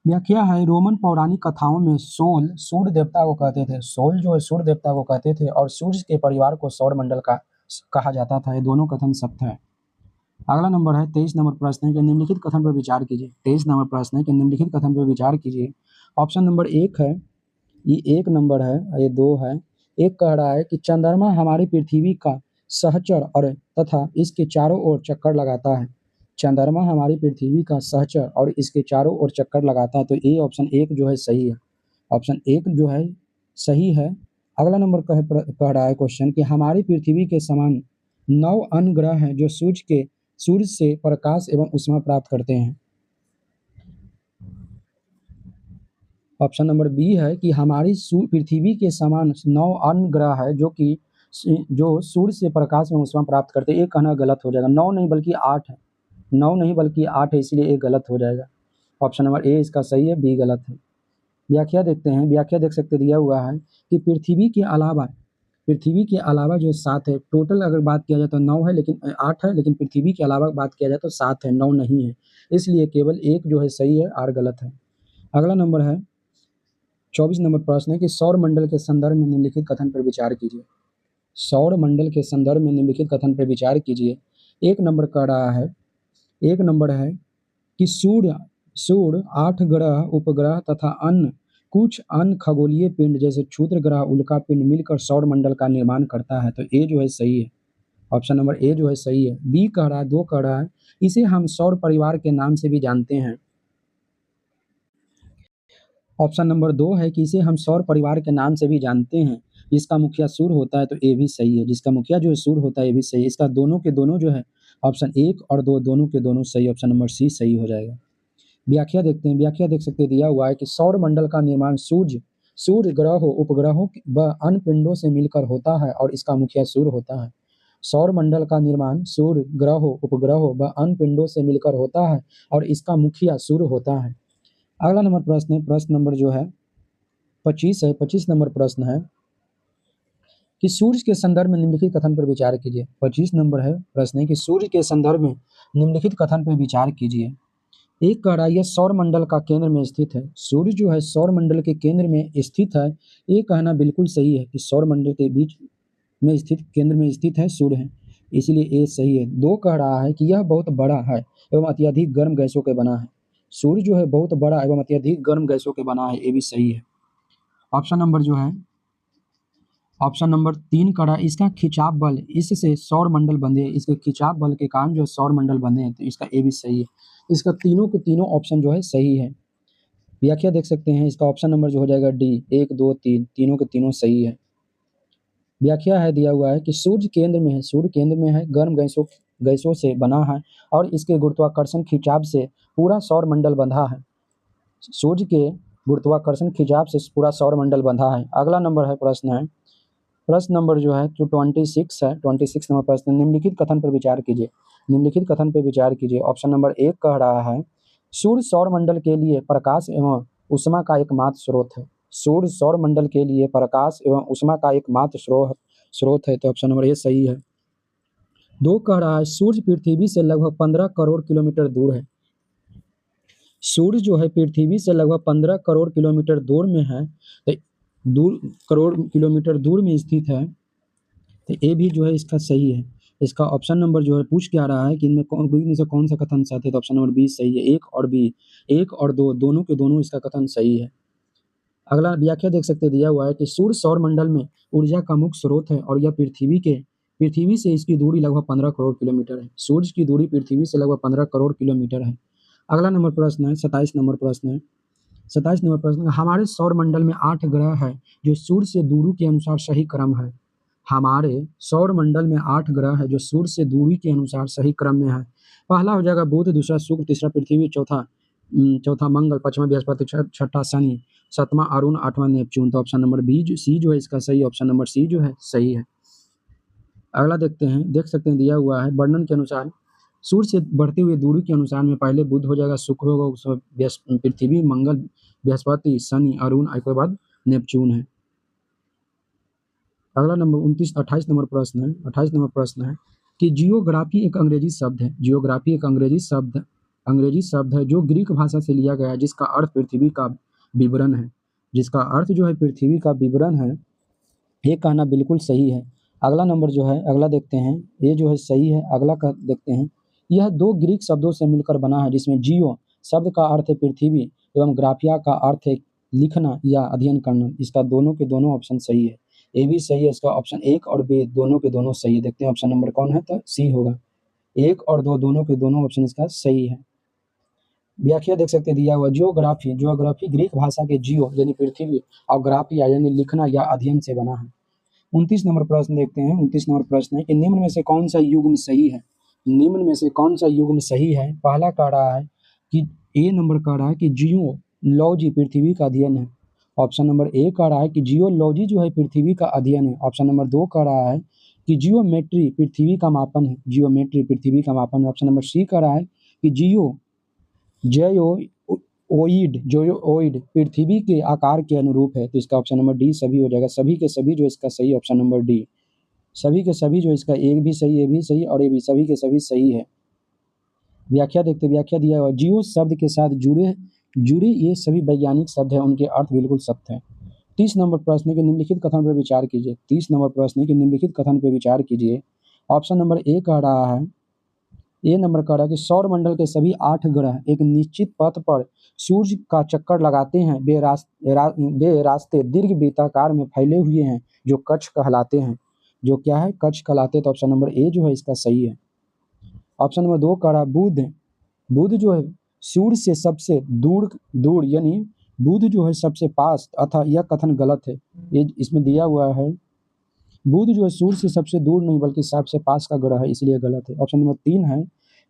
व्याख्या है, रोमन पौराणिक कथाओं में सोल सूर्य देवता को कहते थे। सोल जो है सूर्य देवता को कहते थे और सूर्य के परिवार को सौर मंडल का कहा जाता था। ये दोनों कथन सत्य है। अगला नंबर है 23 नंबर प्रश्न है कि निम्नलिखित कथन पर विचार कीजिए। 23 नंबर प्रश्न है कि निम्नलिखित कथन पर विचार कीजिए। ऑप्शन नंबर 1 है, ये 1 नंबर है, ये 2 है। एक कह रहा है कि चंद्रमा हमारी पृथ्वी का सहचर और तथा इसके चारों ओर चक्कर लगाता है। चंद्रमा हमारी पृथ्वी का सहचर और इसके चारों ओर चक्कर लगाता है। तो ये ऑप्शन 1 जो है सही है। ऑप्शन 1 जो है सही है। अगला नंबर कह रहा है क्वेश्चन कि हमारी पृथ्वी के समान 9 अन्य ग्रह हैं जो सूर्य से प्रकाश एवं ऊष्मा प्राप्त करते हैं। ऑप्शन नंबर बी है कि हमारी पृथ्वी के समान 9 अन्य ग्रह है जो सूर्य से प्रकाश एवं ऊष्मा प्राप्त करते हैं। ये कहना गलत हो जाएगा। 9 नहीं बल्कि 8 है। 9 नहीं बल्कि 8 है, इसलिए ये गलत हो जाएगा। ऑप्शन नंबर ए इसका सही है, बी गलत है। व्याख्या देखते हैं। व्याख्या देख सकते दिया हुआ है कि पृथ्वी के अलावा जो 7 है, टोटल अगर बात किया जाए तो 9 है, लेकिन 8 है, लेकिन पृथ्वी के अलावा बात किया जाए तो 7 है, 9 नहीं है। इसलिए केवल 1 जो है सही है, आर गलत है। अगला नंबर है 24 नंबर प्रश्न है कि सौर मंडल के संदर्भ में निम्नलिखित कथन पर विचार कीजिए। सौर मंडल के संदर्भ में निम्नलिखित कथन पर विचार कीजिए। एक नंबर है कि सूर्य 8 ग्रह उपग्रह तथा कुछ अन्य खगोलीय पिंड जैसे क्षुद्र ग्रह उल्का पिंड मिलकर सौर मंडल का निर्माण करता है। तो ए जो है सही है। ऑप्शन नंबर ए जो है सही है। बी कह रहा है, 2 कह रहा है इसे हम सौर परिवार के नाम से भी जानते हैं। ऑप्शन नंबर 2 है कि इसे हम सौर परिवार के नाम से भी जानते हैं, जिसका मुखिया सूर्य होता है। तो ए भी सही है। जिसका मुखिया जो है सूर्य होता है, ये भी सही है। इसका दोनों के दोनों जो है ऑप्शन 1 और 2 दोनों के दोनों सही। ऑप्शन नंबर सी सही हो जाएगा। व्याख्या देखते हैं। व्याख्या देख सकते दिया हुआ है कि सौर मंडल का निर्माण सूर्य ग्रहों उपग्रहों व अन्य पिंडों से मिलकर होता है और इसका मुखिया सूर्य होता है। सौर मंडल का निर्माण सूर्य ग्रहों उपग्रहों व अन्य पिंडों से मिलकर होता है और इसका मुखिया सूर्य होता है। अगला नंबर प्रश्न है, प्रश्न नंबर जो है 25 है। 25 नंबर प्रश्न है कि सूर्य के संदर्भ में निम्नलिखित कथन पर विचार कीजिए। 25 नंबर है प्रश्न है कि सूर्य के संदर्भ में निम्नलिखित कथन पर विचार कीजिए। एक कह रहा है यह सौर मंडल का केंद्र में स्थित है। सूर्य जो है सौर मंडल के केंद्र में स्थित है। ये कहना बिल्कुल सही है कि सौर मंडल के बीच में स्थित केंद्र में स्थित है सूर्य है, इसलिए ये सही है। 2 कह रहा है कि यह बहुत बड़ा है एवं अत्यधिक गर्म गैसों के बना है। सूर्य जो है बहुत बड़ा एवं अत्यधिक गर्म गैसों के बना है, ये भी सही है। ऑप्शन नंबर जो है ऑप्शन नंबर 3 कह रहा है इसका खिंचाव बल इससे सौर मंडल बंधे, इसके खिंचाव बल के कारण जो है सौर मंडल बंधे हैं। तो इसका ए भी सही है। इसका तीनों के तीनों ऑप्शन जो है सही है। व्याख्या देख सकते हैं। इसका ऑप्शन नंबर जो हो जाएगा डी, 1 2 3 तीनों के तीनों सही है। व्याख्या है दिया हुआ है कि सूर्य केंद्र में है। सूर्य केंद्र में है, गर्म गैसों से बना है और इसके गुरुत्वाकर्षण खिंचाव से पूरा सौर मंडल बंधा है। सूर्य के गुरुत्वाकर्षण खिंचाव से पूरा सौर मंडल बंधा है। अगला नंबर है प्रश्न नंबर जो है जो 26 है। 26 नंबर प्रश्न, निम्नलिखित कथन पर विचार कीजिए। निम्नलिखित कथन पर विचार कीजिए। ऑप्शन नंबर 1 कह रहा है सूर्य सौर मंडल के लिए प्रकाश एवं ऊष्मा का एकमात्र स्रोत है। सूर्य सौर मंडल के लिए प्रकाश एवं ऊष्मा का एकमात्र स्रोत है। तो ऑप्शन नंबर ए सही है। 2 कह रहा है सूर्य पृथ्वी से लगभग 15 करोड़ किलोमीटर दूर है। सूर्य जो है पृथ्वी से लगभग 15 करोड़ किलोमीटर दूर में है, तो करोड़ किलोमीटर दूर में स्थित है। तो ए भी जो है इसका सही है। इसका ऑप्शन नंबर जो है पूछ क्या रहा है कि इनमें से कौन सा कथन सत्य है। तो ऑप्शन नंबर बी सही है। 1 और बी, 1 और 2 दोनों के दोनों इसका कथन सही है। अगला व्याख्या देख सकते दिया हुआ है कि सूर्य सौर मंडल में ऊर्जा का मुख्य स्रोत है और यह पृथ्वी से इसकी दूरी लगभग 15 करोड़ किलोमीटर है। सूर्य की दूरी पृथ्वी से लगभग 15 करोड़ किलोमीटर है। अगला नंबर प्रश्न है 27 नंबर प्रश्न है। 27 नंबर प्रश्न, हमारे सौर मंडल में 8 ग्रह है जो सूर्य से दूरी के अनुसार सही क्रम है। हमारे सौर मंडल में 8 ग्रह है जो सूर्य से दूरी के अनुसार सही क्रम में है। पहला हो जाएगा बुध, दूसरा शुक्र, तीसरा पृथ्वी, चौथा मंगल, पांचवा बृहस्पति, छठा शनि, सातवां अरुण, आठवां नेपच्यून। तो ऑप्शन नंबर सी जो है इसका सही। ऑप्शन नंबर सी जो है सही है। अगला देखते हैं। देख सकते हैं दिया हुआ है वर्णन के अनुसार सूर्य से बढ़ती हुई दूरी के अनुसार में पहले बुध हो जाएगा, शुक्र होगा, उसके पृथ्वी, मंगल, बृहस्पति, शनि, अरुण, इसके बाद नेपच्यून है। अगला नंबर 28 नंबर प्रश्न है। 28 नंबर प्रश्न है कि जियोग्राफी एक अंग्रेजी शब्द है। जियोग्राफी एक अंग्रेजी शब्द है जो ग्रीक भाषा से लिया गया है, जिसका अर्थ पृथ्वी का विवरण है। जिसका अर्थ जो है पृथ्वी का विवरण है। ये कहना बिल्कुल सही है। अगला नंबर जो है, अगला देखते हैं, ये जो है सही है। अगला का देखते हैं। यह दो ग्रीक शब्दों से मिलकर बना है, जिसमें जियो शब्द का अर्थ है पृथ्वी एवं ग्राफिया का अर्थ है लिखना या अध्ययन करना। इसका दोनों के दोनों ऑप्शन सही है। ए भी सही है, इसका ऑप्शन एक और बी दोनों के दोनों सही है। देखते हैं ऑप्शन नंबर कौन है, तो सी होगा। एक और दो दोनों के दोनों ऑप्शन इसका सही है। व्याख्या देख सकते दिया हुआ, जियोग्राफी जियोग्राफी ग्रीक भाषा के जियो यानी पृथ्वी और ग्राफिया यानी लिखना या अध्ययन से बना है। 29 नंबर प्रश्न देखते हैं। 29 नंबर प्रश्न है कि निम्न में से कौन सा युग्म सही है। निम्न में से कौन सा युग्म सही है। पहला कह रहा है कि ए नंबर कह रहा है कि जियोलॉजी पृथ्वी का अध्ययन है। ऑप्शन नंबर ए कह रहा है कि जियोलॉजी जो है पृथ्वी का अध्ययन है। ऑप्शन नंबर दो कह रहा है कि जियोमेट्री पृथ्वी का मापन है। जियोमेट्री पृथ्वी का मापन है। ऑप्शन नंबर सी कह रहा है कि जियोओइड पृथ्वी के आकार के अनुरूप है। तो इसका ऑप्शन नंबर डी सभी हो जाएगा। सभी के सभी जो इसका सही ऑप्शन नंबर डी। सभी के सभी जो इसका एक भी सही, ए भी सही और ए भी, सभी के सभी सही है। व्याख्या देखते, व्याख्या दिया हुआ, जियो शब्द के साथ जुड़े जुड़े ये सभी वैज्ञानिक शब्द हैं, उनके अर्थ बिल्कुल सत्य है। 30 नंबर प्रश्न के निम्नलिखित कथन पर विचार कीजिए। 30 नंबर प्रश्न के निम्नलिखित कथन पर विचार कीजिए। ऑप्शन नंबर ए कह रहा है, ए नंबर कह रहा है कि सौर मंडल के सभी 8 ग्रह एक निश्चित पथ पर सूर्य का चक्कर लगाते हैं। वे रास्ते दीर्घ वृत्ताकार में फैले हुए हैं जो कक्ष कहलाते हैं। जो क्या है, कक्ष कहलाते हैं। तो ऑप्शन नंबर ए जो है इसका सही है। ऑप्शन नंबर दो कह रहा है बुध जो है सूर्य से सबसे दूर यानी बुध जो है सबसे पास, अतः यह कथन गलत है। ये इसमें दिया हुआ है बुध जो है सूर्य से सबसे दूर नहीं बल्कि सबसे पास का ग्रह है, इसलिए गलत है। ऑप्शन नंबर 3 है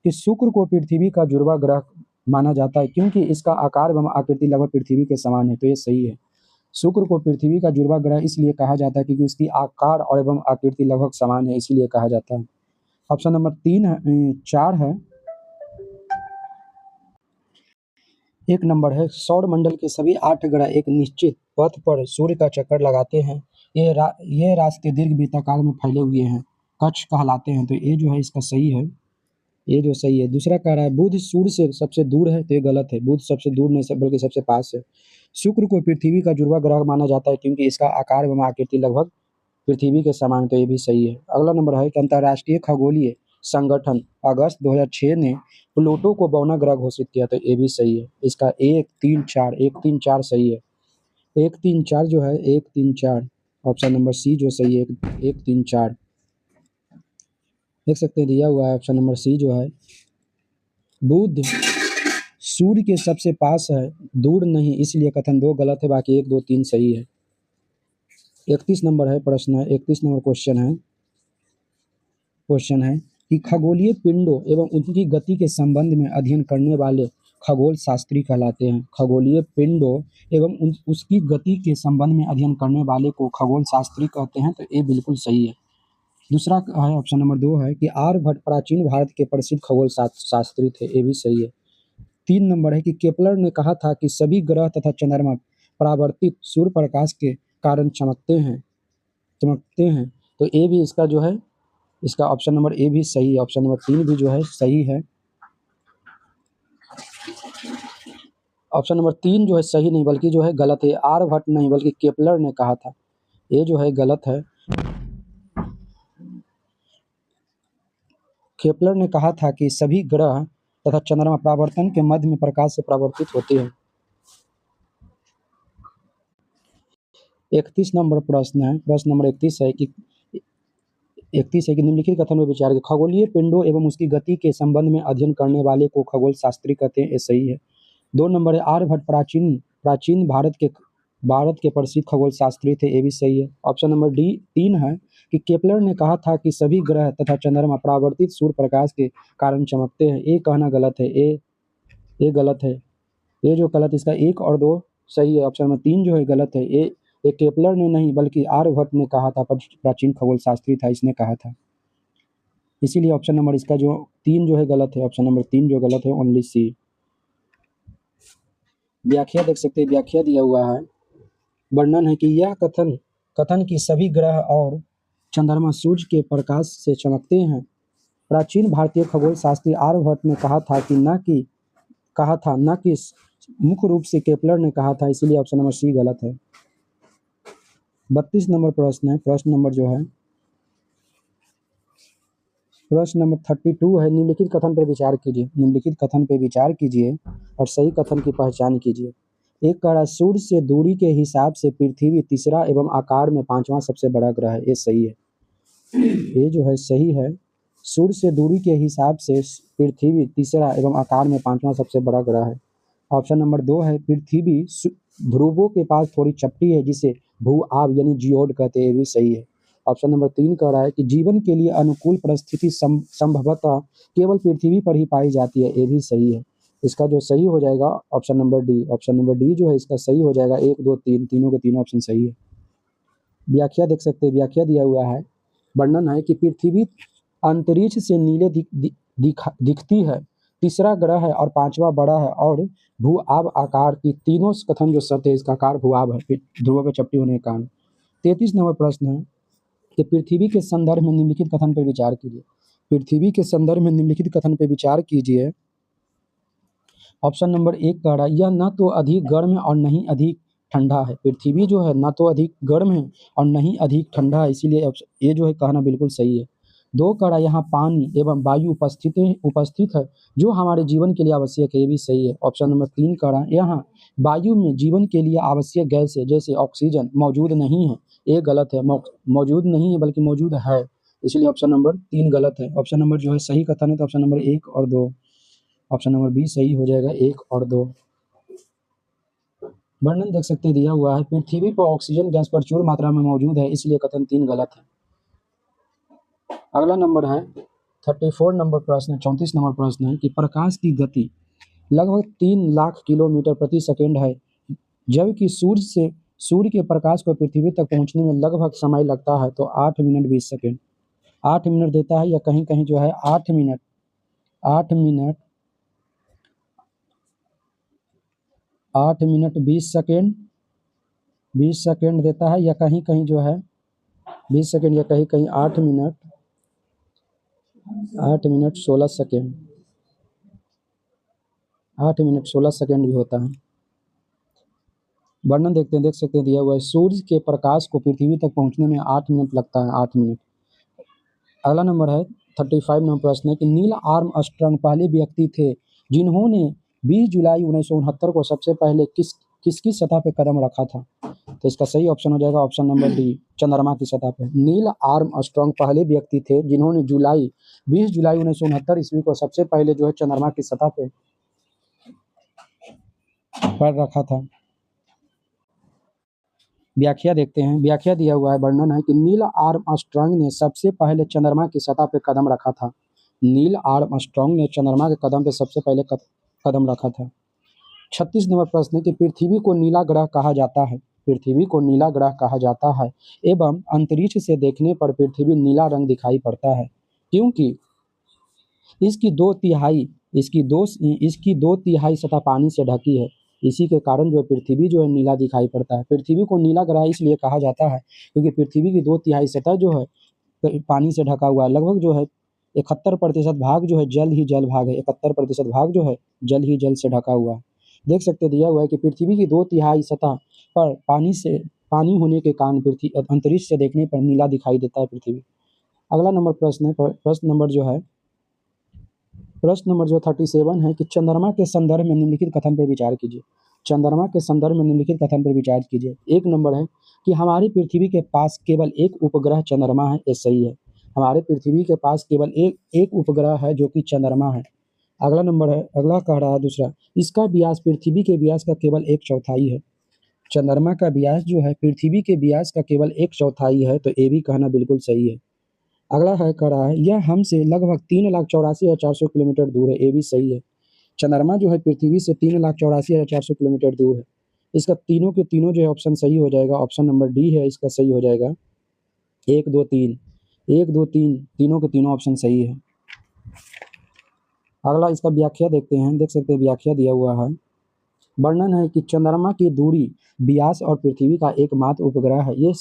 कि शुक्र को पृथ्वी का जुड़वा ग्रह माना जाता है क्योंकि इसका आकार एवं आकृति लगभग पृथ्वी के समान है। तो ये सही है। शुक्र को पृथ्वी का जुड़वा ग्रह इसलिए कहा जाता है क्योंकि उसकी आकार और एवं आकृति लगभग समान है, इसलिए कहा जाता है। ऑप्शन नंबर 4 है। एक नंबर है, सौर मंडल के सभी 8 ग्रह एक निश्चित पथ पर सूर्य का चक्कर लगाते हैं। ये रास्ते दीर्घ वृत्ताकार में फैले हुए हैं, कक्ष कहलाते हैं। तो ये जो है इसका सही है। ये जो सही है। दूसरा कह रहा है बुध सूर्य से सबसे दूर है। तो ये गलत है। बुध सबसे दूर नहीं बल्कि सबसे पास है। शुक्र को पृथ्वी का जुड़वा ग्रह माना जाता है क्योंकि इसका आकार एवं आकृति लगभग पृथ्वी के समान। तो ये भी सही है। अगला नंबर है कि अंतर्राष्ट्रीय खगोलीय संगठन अगस्त 2006 ने प्लूटो को बौना ग्रह घोषित किया। तो ये भी सही है। इसका 1 3 4 सही है। 1 3 4 जो है 1 3 4 ऑप्शन नंबर सी जो सही है। 1 3 4 देख सकते हैं दिया हुआ है। ऑप्शन नंबर सी जो है बुध सूर्य के सबसे पास है, दूर नहीं, इसलिए कथन 2 गलत है। बाकी 1 2 3 सही है। 31 नंबर है प्रश्न है। 31 नंबर क्वेश्चन है कि खगोलीय पिंडों एवं उनकी गति के संबंध में अध्ययन करने वाले खगोल शास्त्री कहलाते हैं। खगोलीय पिंडों एवं उसकी गति के संबंध में अध्ययन करने वाले को खगोल शास्त्री कहते हैं। तो ये बिल्कुल सही है। दूसरा है ऑप्शन नंबर 2 है कि आर्यभट्ट प्राचीन भारत के प्रसिद्ध खगोल शास्त्री थे। ये भी सही है। 3 नंबर है कि केपलर ने कहा था कि सभी ग्रह तथा चंद्रमा परावर्तित सूर्य प्रकाश के कारण चमकते हैं। तो ये भी इसका जो है, इसका ऑप्शन नंबर ए भी सही है। ऑप्शन नंबर 3 भी जो है सही है। ऑप्शन नंबर 3 जो है सही नहीं बल्कि जो है गलत है। आर्यभट्ट नहीं बल्कि केपलर ने कहा था। ये जो है गलत है। केपलर ने कहा था कि सभी ग्रह तथा चंद्रमा परावर्तन के मध्य में प्रकाश से परावर्तित होते हैं। 31 नंबर प्रश्न है। प्रश्न नंबर 31 है कि निम्नलिखित कथन में विचार करें। खगोलीय पिंडों एवं उसकी गति के संबंध में अध्ययन करने वाले को खगोल शास्त्री कहते हैं। ये सही है। 2 नंबर है आर्यभट्ट प्राचीन भारत के प्रसिद्ध खगोल शास्त्री थे। ये भी सही है। ऑप्शन नंबर डी 3 है कि केपलर ने कहा था कि सभी ग्रह तथा चंद्रमा परावर्तित सूर्य प्रकाश के कारण चमकते हैं। ये कहना गलत है। ये गलत है। ये जो गलत, इसका 1 और 2 सही है। ऑप्शन नंबर 3 जो है गलत है। ये केपलर ने नहीं बल्कि आर्यभट्ट ने कहा था, प्राचीन खगोल शास्त्री था, इसने कहा था। इसीलिए ऑप्शन नंबर इसका जो 3 जो है गलत है। ऑप्शन नंबर 3 जो गलत है, ओनली सी। व्याख्या देख सकते हैं। व्याख्या दिया हुआ है। वर्णन है कि यह कथन कि सभी ग्रह और चंद्रमा सूर्य के प्रकाश से चमकते हैं प्राचीन भारतीय खगोल शास्त्री आर्यभट्ट ने कहा था न कि मुख्य रूप से केपलर ने कहा था, इसीलिए ऑप्शन नंबर सी गलत है। 32 नंबर प्रश्न है। प्रश्न नंबर 32 है। निम्नलिखित कथन पर विचार कीजिए। निम्नलिखित कथन पर विचार कीजिए और सही कथन की पहचान कीजिए। एक कह रहा है सूर्य से दूरी के हिसाब से पृथ्वी तीसरा एवं आकार में पांचवा सबसे बड़ा ग्रह है। ये सही है। ये जो है सही है। सूर्य से दूरी के हिसाब से पृथ्वी तीसरा एवं आकार में पांचवा सबसे बड़ा ग्रह है। ऑप्शन नंबर 2 है पृथ्वी ध्रुवों के पास थोड़ी चपटी है जिसे भू आब यानी जियोड कहते हैं। ये भी सही है। ऑप्शन नंबर 3 कह रहा है कि जीवन के लिए अनुकूल परिस्थिति संभवतः केवल पृथ्वी पर ही पाई जाती है। ये भी सही है। इसका जो सही हो जाएगा option number D. Option number D जो है इसका सही हो जाएगा। 1 2 3 तीनों के तीनों ऑप्शन सही है। व्याख्या देख सकते हैं। व्याख्या दिया हुआ है। वर्णन है कि पृथ्वी अंतरिक्ष से नीले दिखती है, तीसरा ग्रह है और पांचवा बड़ा है और भू आब आकार की तीनों कथन जो सत्य है इसका आकार भू आब है ध्रुव पर चपटी होने के कारण। 33 नंबर प्रश्न है कि पृथ्वी के संदर्भ में निम्नलिखित कथन पर विचार कीजिए। पृथ्वी के संदर्भ में निम्नलिखित कथन पर विचार कीजिए। ऑप्शन नंबर 1 कह रहा है यह न तो अधिक गर्म है और न ही अधिक ठंडा है। पृथ्वी जो है न तो अधिक गर्म है और न ही अधिक ठंडा है, इसीलिए ये जो है कहना बिल्कुल सही है। 2 कह रहा है यहाँ पानी एवं वायु उपस्थित है जो हमारे जीवन के लिए आवश्यक है। ये भी सही है। ऑप्शन नंबर 3 कह रहा है यहाँ वायु में जीवन के लिए आवश्यक गैस है जैसे ऑक्सीजन मौजूद नहीं है। ये गलत है। मौजूद नहीं है बल्कि मौजूद है, इसलिए ऑप्शन नंबर 3 गलत है। ऑप्शन नंबर जो है सही कथन है तो ऑप्शन नंबर 1 और 2। ऑप्शन नंबर बी सही हो जाएगा। 1 और 2। वर्णन देख सकते हैं दिया हुआ है पृथ्वी पर ऑक्सीजन गैस प्रचुर मात्रा में मौजूद है, इसलिए कथन 3 गलत है। अगला नंबर है 34 नंबर प्रश्न 34 नंबर प्रश्न है कि प्रकाश की गति लगभग 3 लाख किलोमीटर प्रति सेकंड है, जबकि सूर्य के प्रकाश को पृथ्वी तक पहुंचने में लगभग समय लगता है तो 8 मिनट 20 सेकंड। 8 मिनट देता है या कहीं कहीं जो है 8 मिनट 20 सेकेंड 20 सेकेंड देता है या कहीं कहीं जो है 20 सेकेंड या कहीं कहीं 8 मिनट 16 सेकेंड 8 मिनट 16 सेकेंड भी होता है। वर्णन देखते हैं। देख सकते हैं दिया हुआ है सूर्य के प्रकाश को पृथ्वी तक पहुंचने में 8 मिनट लगता है। 8 मिनट। अगला नंबर है 35 नंबर प्रश्न है कि नील आर्मस्ट्रांग पहले व्यक्ति थे जिन्होंने 20 जुलाई 1969 को सबसे पहले किसकी सतह पर कदम रखा था। तो इसका सही ऑप्शन हो जाएगा ऑप्शन नंबर डी चंद्रमा की सतह पर। नील आर्मस्ट्रांग पहले व्यक्ति थे जिन्होंने 20 जुलाई 1969 ईस्वी को सबसे पहले जो है चंद्रमा की सतह पे पैर रखा था। व्याख्या देखते हैं। व्याख्या दिया हुआ है। वर्णन है कि नील आर्मस्ट्रांग ने सबसे पहले चंद्रमा की सतह पर कदम रखा था। नील आर्मस्ट्रांग ने चंद्रमा के कदम पे सबसे पहले कदम रखा था। 36 नंबर प्रश्न है कि पृथ्वी को नीला ग्रह कहा जाता है। पृथ्वी को नीला ग्रह कहा जाता है एवं अंतरिक्ष से देखने पर पृथ्वी नीला रंग दिखाई पड़ता है क्योंकि इसकी 2 तिहाई सतह पानी से ढकी है। इसी के कारण जो है पृथ्वी जो है नीला दिखाई पड़ता है। पृथ्वी को नीला ग्रह इसलिए कहा जाता है क्योंकि पृथ्वी की 2 तिहाई सतह जो है पानी से ढका हुआ है। लगभग जो है 71% भाग जो है जल ही जल भाग है। 71% भाग जो है जल ही जल से ढका हुआ है। देख सकते दिया हुआ है कि पृथ्वी की 2 तिहाई सतह पर पानी होने के कारण पृथ्वी अंतरिक्ष से देखने पर नीला दिखाई देता है पृथ्वी। अगला नंबर प्रश्न है। प्रश्न नंबर जो 37 है कि चंद्रमा के संदर्भ में निम्नलिखित कथन पर विचार कीजिए। चंद्रमा के संदर्भ में निम्नलिखित कथन पर विचार कीजिए। 1 नंबर है कि हमारी पृथ्वी के पास केवल एक उपग्रह चंद्रमा है। ये सही है। हमारे पृथ्वी के पास केवल एक उपग्रह है जो कि चंद्रमा है। अगला नंबर है। अगला कह रहा है दूसरा इसका व्यास पृथ्वी के व्यास का केवल 1/4 है। चंद्रमा का व्यास जो है पृथ्वी के व्यास का केवल 1/4 है, तो ये भी कहना बिल्कुल सही है। अगला है कह रहा है यह हमसे लगभग 3,84,400 किलोमीटर दूर है। ये भी सही है। चंद्रमा जो है पृथ्वी से 3,84,400 किलोमीटर दूर है। इसका तीनों के तीनों जो है ऑप्शन सही हो जाएगा। ऑप्शन नंबर डी है इसका सही हो जाएगा। 1 2 3 तीनों के तीनों ऑप्शन सही है। अगला इसका व्याख्या देखते हैं। देख सकते हैं व्याख्या दिया हुआ है। वर्णन है कि चंद्रमा की दूरी व्यास और पृथ्वी का एकमात्र उपग्रह है। ये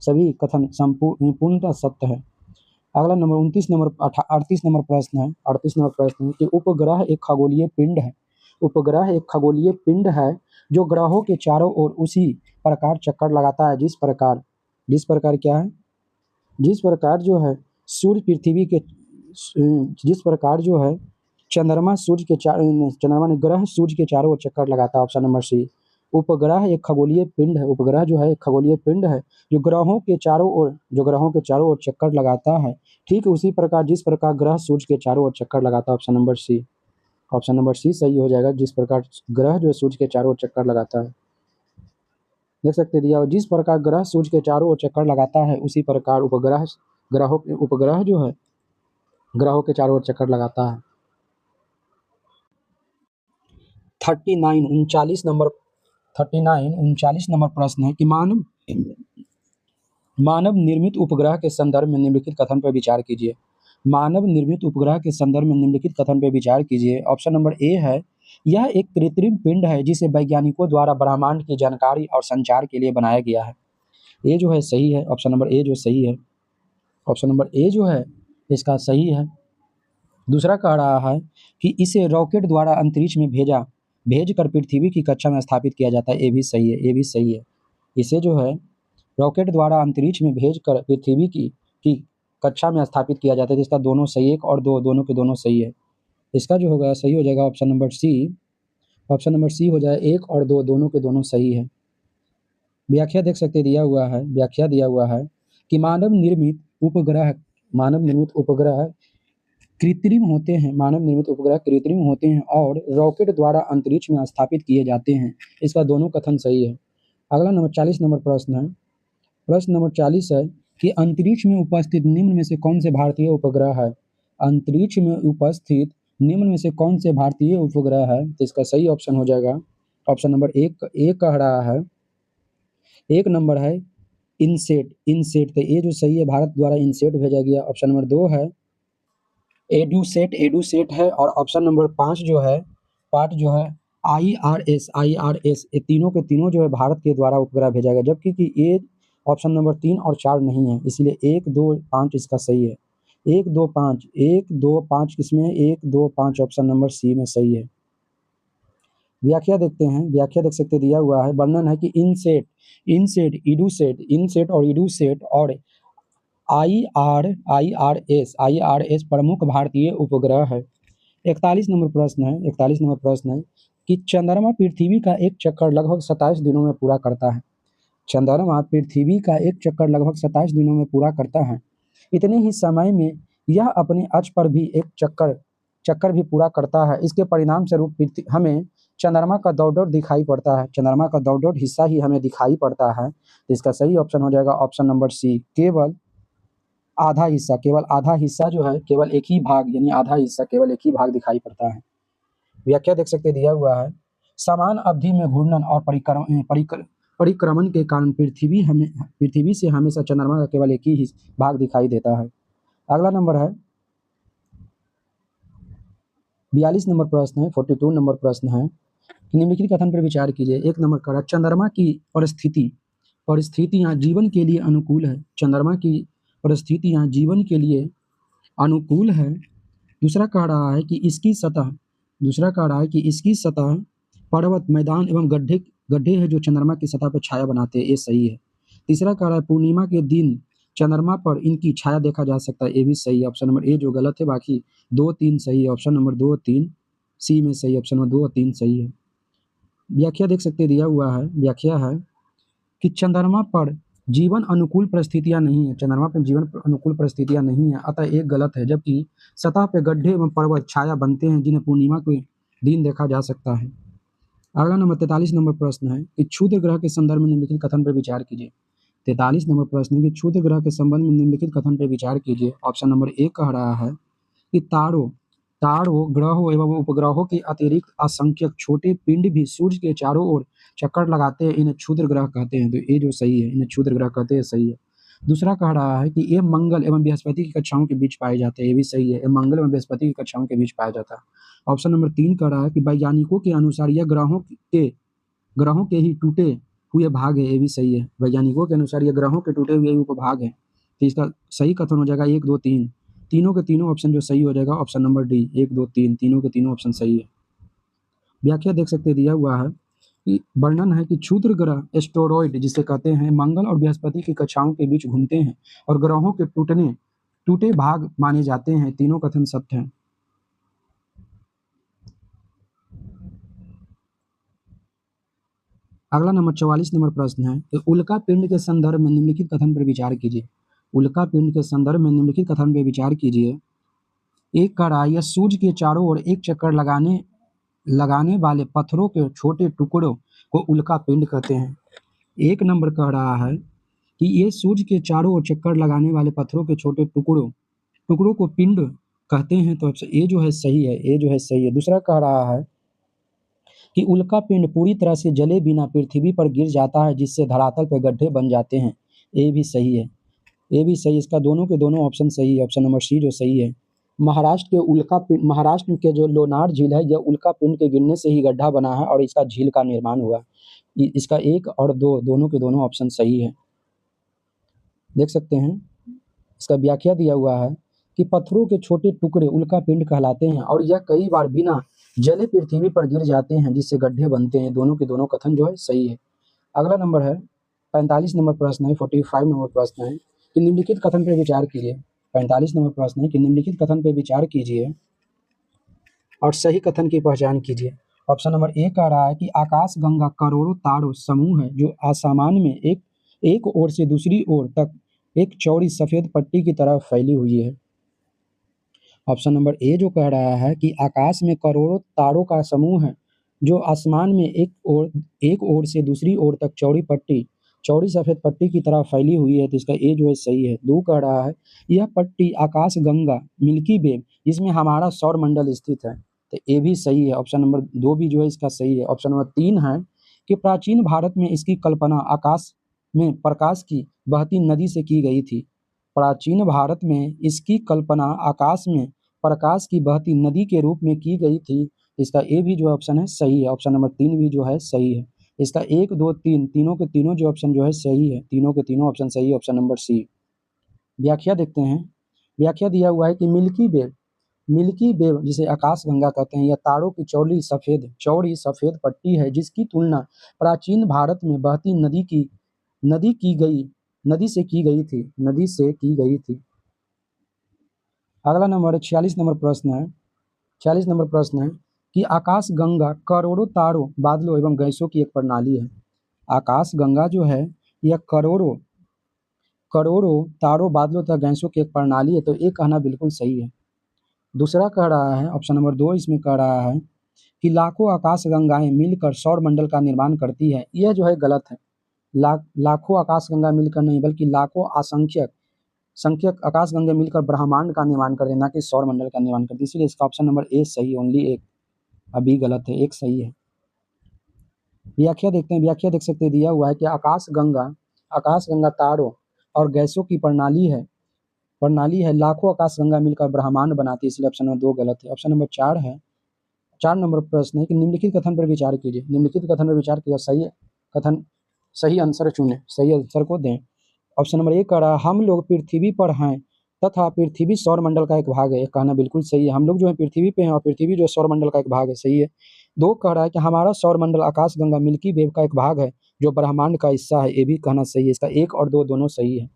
सभी कथन पूर्णतः सत्य है। अगला नंबर 38 नंबर प्रश्न है। 38 नंबर प्रश्न है कि उपग्रह एक खगोलीय पिंड है। उपग्रह एक खगोलीय पिंड है जो ग्रहों के चारों ओर उसी प्रकार चक्कर लगाता है जिस प्रकार क्या है, जिस प्रकार जो है सूर्य पृथ्वी के जिस प्रकार जो है चंद्रमा सूर्य के चंद्रमा ने ग्रह सूर्य के चारों ओर चक्कर लगाता है। Option number C. उपग्रह एक खगोलीय पिंड है। उपग्रह जो है एक खगोलीय पिंड है जो ग्रहों के चारों ओर चक्कर लगाता है, ठीक उसी प्रकार जिस प्रकार ग्रह सूर्य के चारों ओर चक्कर लगाता है। Option number C. Option number C सही हो जाएगा, जिस प्रकार ग्रह जो है सूर्य के चारों ओर चक्कर लगाता है। देख सकते दिया, जिस प्रकार ग्रह सूर्य के चारों ओर चक्कर लगाता है उसी प्रकार उपग्रह जो है ग्रहों के चारों ओर चक्कर लगाता है। 39 उनचालीस नंबर प्रश्न है कि मानव निर्मित उपग्रह के संदर्भ में निम्नलिखित कथन पर विचार कीजिए। मानव निर्मित उपग्रह के संदर्भ में निम्नलिखित कथन पर विचार कीजिए। ऑप्शन नंबर ए है, यह एक कृत्रिम पिंड है जिसे वैज्ञानिकों द्वारा ब्रह्मांड की जानकारी और संचार के लिए बनाया गया है। ये जो है सही है। ऑप्शन नंबर ए जो सही है, ऑप्शन नंबर ए जो है इसका सही है। दूसरा कह रहा है कि इसे रॉकेट द्वारा अंतरिक्ष में भेजकर पृथ्वी की कक्षा में स्थापित किया जाता है। ये भी सही है, ये भी सही है। इसे जो है रॉकेट द्वारा अंतरिक्ष में भेजकर पृथ्वी की कक्षा में स्थापित किया जाता है। तो इसका दोनों सही, एक और दो, दोनों के दोनों सही है। इसका जो होगा सही हो जाएगा option number C. Option number C हो जाए, एक और दो, दोनों के दोनों सही है। व्याख्या देख सकते दिया हुआ है, व्याख्या दिया हुआ है कि मानव निर्मित उपग्रह कृत्रिम होते हैं। मानव निर्मित उपग्रह कृत्रिम होते हैं और रॉकेट द्वारा अंतरिक्ष में स्थापित किए जाते हैं। इसका दोनों कथन सही है। अगला नंबर 40 नंबर प्रश्न है। प्रश्न नंबर 40 है कि अंतरिक्ष में उपस्थित निम्न में से कौन से भारतीय उपग्रह है। अंतरिक्ष में उपस्थित निम्न में से कौन से भारतीय उपग्रह है। तो इसका सही ऑप्शन हो जाएगा ऑप्शन नंबर एक कह रहा है। एक नंबर है इनसेट तो ये जो सही है, भारत द्वारा इनसेट भेजा गया। ऑप्शन नंबर 2 है एडूसेट है। और ऑप्शन नंबर 5 जो है IRS ये तीनों के तीनों जो है भारत के द्वारा उपग्रह भेजा गया, जबकि कि ये ऑप्शन नंबर 3 और 4 नहीं है, इसलिए 1 2 5 इसका सही है। 1 2 5 किसमें 1 2 5 ऑप्शन नंबर सी में सही है। व्याख्या देखते हैं, व्याख्या देख सकते दिया हुआ है। वर्णन है कि इनसेट और इडूसेट और IRS प्रमुख भारतीय उपग्रह है। 41 नंबर प्रश्न है कि चंद्रमा पृथ्वी का एक चक्कर लगभग 27 दिनों में पूरा करता है। चंद्रमा पृथ्वी का एक चक्कर लगभग 27 दिनों में पूरा करता है। इतने ही समय में यह अपने अक्ष पर भी एक चक्कर भी पूरा करता है। इसके परिणाम स्वरूप हमें चंद्रमा का दौड़ दिखाई पड़ता है। चंद्रमा का दौड़ हिस्सा ही हमें दिखाई पड़ता है। तो इसका सही ऑप्शन हो जाएगा ऑप्शन नंबर सी, केवल आधा हिस्सा जो है, केवल एक ही भाग यानी आधा हिस्सा, केवल एक ही भाग दिखाई पड़ता है। व्याख्या देख सकते दिया हुआ है। समान अवधि में घूर्णन और परिक्रमण के कारण पृथ्वी से हमेशा चंद्रमा का केवल एक ही भाग दिखाई देता है। अगला नंबर है 42 नंबर प्रश्न है। 42 नंबर प्रश्न है कि निम्नलिखित कथन पर विचार कीजिए। एक नंबर का चंद्रमा की परिस्थितियां जीवन के लिए अनुकूल है। चंद्रमा की परिस्थितियां जीवन के लिए अनुकूल है। दूसरा कह रहा है कि इसकी सतह पर्वत, मैदान एवं गड्ढे हैं जो चंद्रमा की सतह पर छाया बनाते हैं। ये सही है। तीसरा कह रहा है पूर्णिमा के दिन चंद्रमा पर इनकी छाया देखा जा सकता है। ये भी सही है। ऑप्शन नंबर ए जो गलत है, बाकी 2 3 सही है। ऑप्शन नंबर 2 3 सी में सही, ऑप्शन नंबर 2 और 3 सही है। व्याख्या देख सकते दिया हुआ है। व्याख्या है कि चंद्रमा पर जीवन अनुकूल परिस्थितियां नहीं है। चंद्रमा पर जीवन अनुकूल परिस्थितियां नहीं है, अतः एक गलत है। जबकि सतह पर गड्ढे एवं पर्वत छाया बनते हैं जिन्हें पूर्णिमा के दिन देखा जा सकता है। अगला नंबर 43 नंबर प्रश्न है कि क्षुद्र ग्रह के संदर्भ में निम्नलिखित कथन पर विचार कीजिए। 43 नंबर प्रश्न है कि क्षुद्र ग्रह के संबंध में निम्नलिखित कथन पर विचार कीजिए। ऑप्शन नंबर 1 कह रहा है कि तारों, ग्रहों एवं उपग्रहों के अतिरिक्त असंख्य छोटे पिंड भी सूर्य के चारों ओर चक्कर लगाते हैं, इन्हें क्षुद्र ग्रह कहते हैं। तो ये जो सही है, इन्हें क्षुद्र ग्रह कहते हैं, सही है। दूसरा कह रहा है कि ये मंगल एवं बृहस्पति की कक्षाओं के बीच पाए जाते हैं। ये भी सही है, ये मंगल एवं बृहस्पति की कक्षाओं के बीच पाया जाता है। ऑप्शन नंबर 3 कह रहा है कि वैज्ञानिकों के अनुसार यह ग्रहों के ही टूटे हुए भाग है। ये भी सही है। वैज्ञानिकों के अनुसार ये ग्रहों के टूटे हुए उपभाग है। तो इसका सही कथन हो जाएगा 1 2 3। तीनों के तीनों ऑप्शन जो सही हो जाएगा ऑप्शन नंबर डी 1 2 3, तीनों के तीनों ऑप्शन सही है। व्याख्या देख सकते दिया हुआ है कि वर्णन है कि क्षुद्र ग्रह एस्टेरॉयड जिसे कहते हैं मंगल और बृहस्पति की कक्षाओं के बीच घूमते हैं और ग्रहों के टूटे भाग माने जाते हैं। तीनों कथन सत्य हैं। अगला नंबर 44 नंबर प्रश्न है कि उल्का पिंड के संदर्भ में निम्नलिखित कथन पर विचार कीजिए। उल्का पिंड के संदर्भ में निम्नलिखित कथन पर विचार कीजिए। एक कड़ा या सूर्य के चारों ओर एक चक्कर लगाने वाले पत्थरों के छोटे टुकड़ों को उल्का पिंड कहते हैं। एक नंबर कह रहा है कि ये सूर्य के चारों ओर चक्कर लगाने वाले पत्थरों के छोटे टुकड़ों को पिंड कहते हैं। तो ये जो है सही है, ये जो है सही है। दूसरा कह रहा है कि उल्का पिंड पूरी तरह से जले बिना पृथ्वी पर गिर जाता है जिससे धरातल पर गड्ढे बन जाते हैं। ये भी सही है, ये भी सही। इसका दोनों के दोनों ऑप्शन सही है। ऑप्शन नंबर सी जो सही है। महाराष्ट्र के जो लोनार झील है यह उल्का पिंड के गिरने से ही गड्ढा बना है और इसका झील का निर्माण हुआ। इसका 1 और 2 दोनों के दोनों ऑप्शन सही है। देख सकते हैं इसका व्याख्या दिया हुआ है कि पत्थरों के छोटे टुकड़े उल्का पिंड कहलाते हैं और यह कई बार बिना जले पृथ्वी पर गिर जाते हैं जिससे गड्ढे बनते हैं। दोनों के दोनों कथन जो है सही है। अगला नंबर है 45 नंबर प्रश्न है, 45 नंबर प्रश्न है कि निम्नलिखित कथन पर विचार कीजिए। 45 नंबर प्रश्न है कि निम्नलिखित कथन पर विचार कीजिए और सही कथन की पहचान कीजिए। ऑप्शन नंबर ए कह रहा है कि आकाश गंगा करोड़ों तारों समूह है जो आसमान में एक ओर से दूसरी ओर तक एक चौड़ी सफेद पट्टी की तरह फैली हुई है। ऑप्शन नंबर ए जो कह रहा है कि आकाश में करोड़ों तारों का समूह है जो आसमान में एक ओर से दूसरी ओर तक चौड़ी सफेद पट्टी की तरह फैली हुई है। तो इसका ए जो है सही है। 2 कह रहा है यह पट्टी आकाश गंगा मिल्की वे जिसमें हमारा सौर मंडल स्थित है। तो ये भी सही है। ऑप्शन नंबर 2 भी जो है इसका सही है। ऑप्शन नंबर 3 है कि प्राचीन भारत में इसकी कल्पना आकाश में प्रकाश की बहती नदी से की गई थी। प्राचीन भारत में इसकी कल्पना आकाश में प्रकाश की बहती नदी के रूप में की गई थी। इसका ए भी जो ऑप्शन है सही है। ऑप्शन नंबर 3 भी जो है सही है। इसका 1 2 3 तीनों के तीनों जो ऑप्शन जो है सही है। तीनों के तीनों ऑप्शन सही है। Option number C. व्याख्या देखते हैं। व्याख्या दिया हुआ है कि मिल्की वे जिसे आकाश गंगा कहते हैं यह तारों की चौड़ी सफेद पट्टी है जिसकी तुलना प्राचीन भारत में बहती नदी से की गई थी। अगला नंबर 46 नंबर प्रश्न है। 46 नंबर प्रश्न है कि आकाश गंगा करोड़ों तारों बादलों एवं गैसों की एक प्रणाली है। आकाश गंगा जो है यह करोड़ों तारों बादलों तथा गैसों की एक प्रणाली है। तो ये कहना बिल्कुल सही है। दूसरा कह रहा है ऑप्शन नंबर 2 इसमें कह रहा है कि लाखों आकाश गंगाएं मिलकर सौर मंडल का निर्माण करती है। यह जो है गलत है। लाखों आकाश गंगा मिलकर नहीं बल्कि लाखों संख्यक आकाश गंगा मिलकर ब्रह्मांड का निर्माण करते हैं, ना कि सौर मंडल का निर्माण करते हैं। इसलिए इसका ऑप्शन नंबर ए सही, ओनली एक अभी गलत है, एक सही है। व्याख्या देखते हैं। व्याख्या देख सकते दिया हुआ है कि आकाश गंगा तारों और गैसों की प्रणाली है। लाखों आकाश गंगा मिलकर ब्रह्मांड बनाती है। इसलिए ऑप्शन नंबर 2 गलत है। ऑप्शन नंबर 4 है। 4 नंबर प्रश्न है कि निम्नलिखित कथन पर विचार कीजिए। निम्नलिखित कथन पर विचार किया सही आंसर चुने, सही आंसर को दें। ऑप्शन नंबर 1 कह रहा है हम लोग पृथ्वी पर हैं तथा पृथ्वी सौर मंडल का एक भाग है। कहना बिल्कुल सही है। हम लोग जो है पृथ्वी पे हैं और पृथ्वी जो है सौर मंडल का एक भाग है। सही है। 2 कह रहा है कि हमारा सौर मंडल आकाश गंगा मिल्की वे का एक भाग है जो ब्रह्मांड का हिस्सा है। ये भी कहना सही है। इसका 1 और 2 दोनों सही है।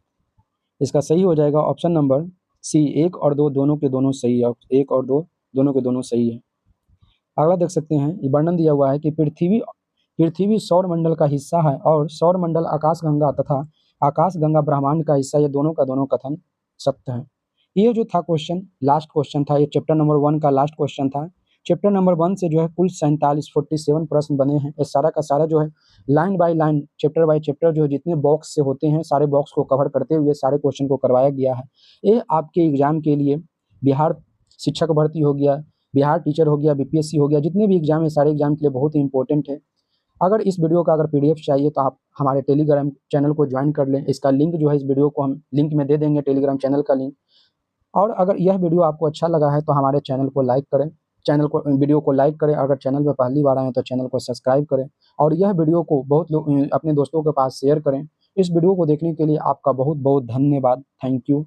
इसका सही हो जाएगा ऑप्शन नंबर सी। 1 और 2 दोनों के दोनों सही है। 1 और 2 दोनों के दोनों सही है। अगला देख सकते हैं। ये वर्णन दिया हुआ है कि पृथ्वी सौर मंडल का हिस्सा है और सौर मंडल आकाशगंगा तथा आकाशगंगा ब्रह्मांड का हिस्सा। ये दोनों का दोनों कथन सत्य है। ये जो था क्वेश्चन, लास्ट क्वेश्चन था। ये चैप्टर नंबर 1 का लास्ट क्वेश्चन था। चैप्टर नंबर 1 से जो है कुल 47 प्रश्न बने हैं। ये सारा का सारा जो है line by line, chapter by chapter जो जितने बॉक्स से होते हैं सारे बॉक्स को कवर करते हुए सारे क्वेश्चन को करवाया गया है। ये आपके एग्जाम के लिए बिहार शिक्षक भर्ती हो गया, बिहार टीचर हो गया, बीपीएससी हो गया, जितने भी एग्जाम है सारे एग्जाम के लिए बहुत ही इंपॉर्टेंट है। अगर इस वीडियो का अगर पीडीएफ चाहिए तो आप हमारे टेलीग्राम चैनल को ज्वाइन कर लें। इसका लिंक जो है इस वीडियो को हम लिंक में दे देंगे, टेलीग्राम चैनल का लिंक। और अगर यह वीडियो आपको अच्छा लगा है तो हमारे वीडियो को लाइक करें। अगर चैनल पर पहली बार आए हैं तो चैनल को सब्सक्राइब करें और यह वीडियो को बहुत लोग अपने दोस्तों के पास शेयर करें इस वीडियो को देखने के लिए आपका बहुत-बहुत धन्यवाद। Thank you.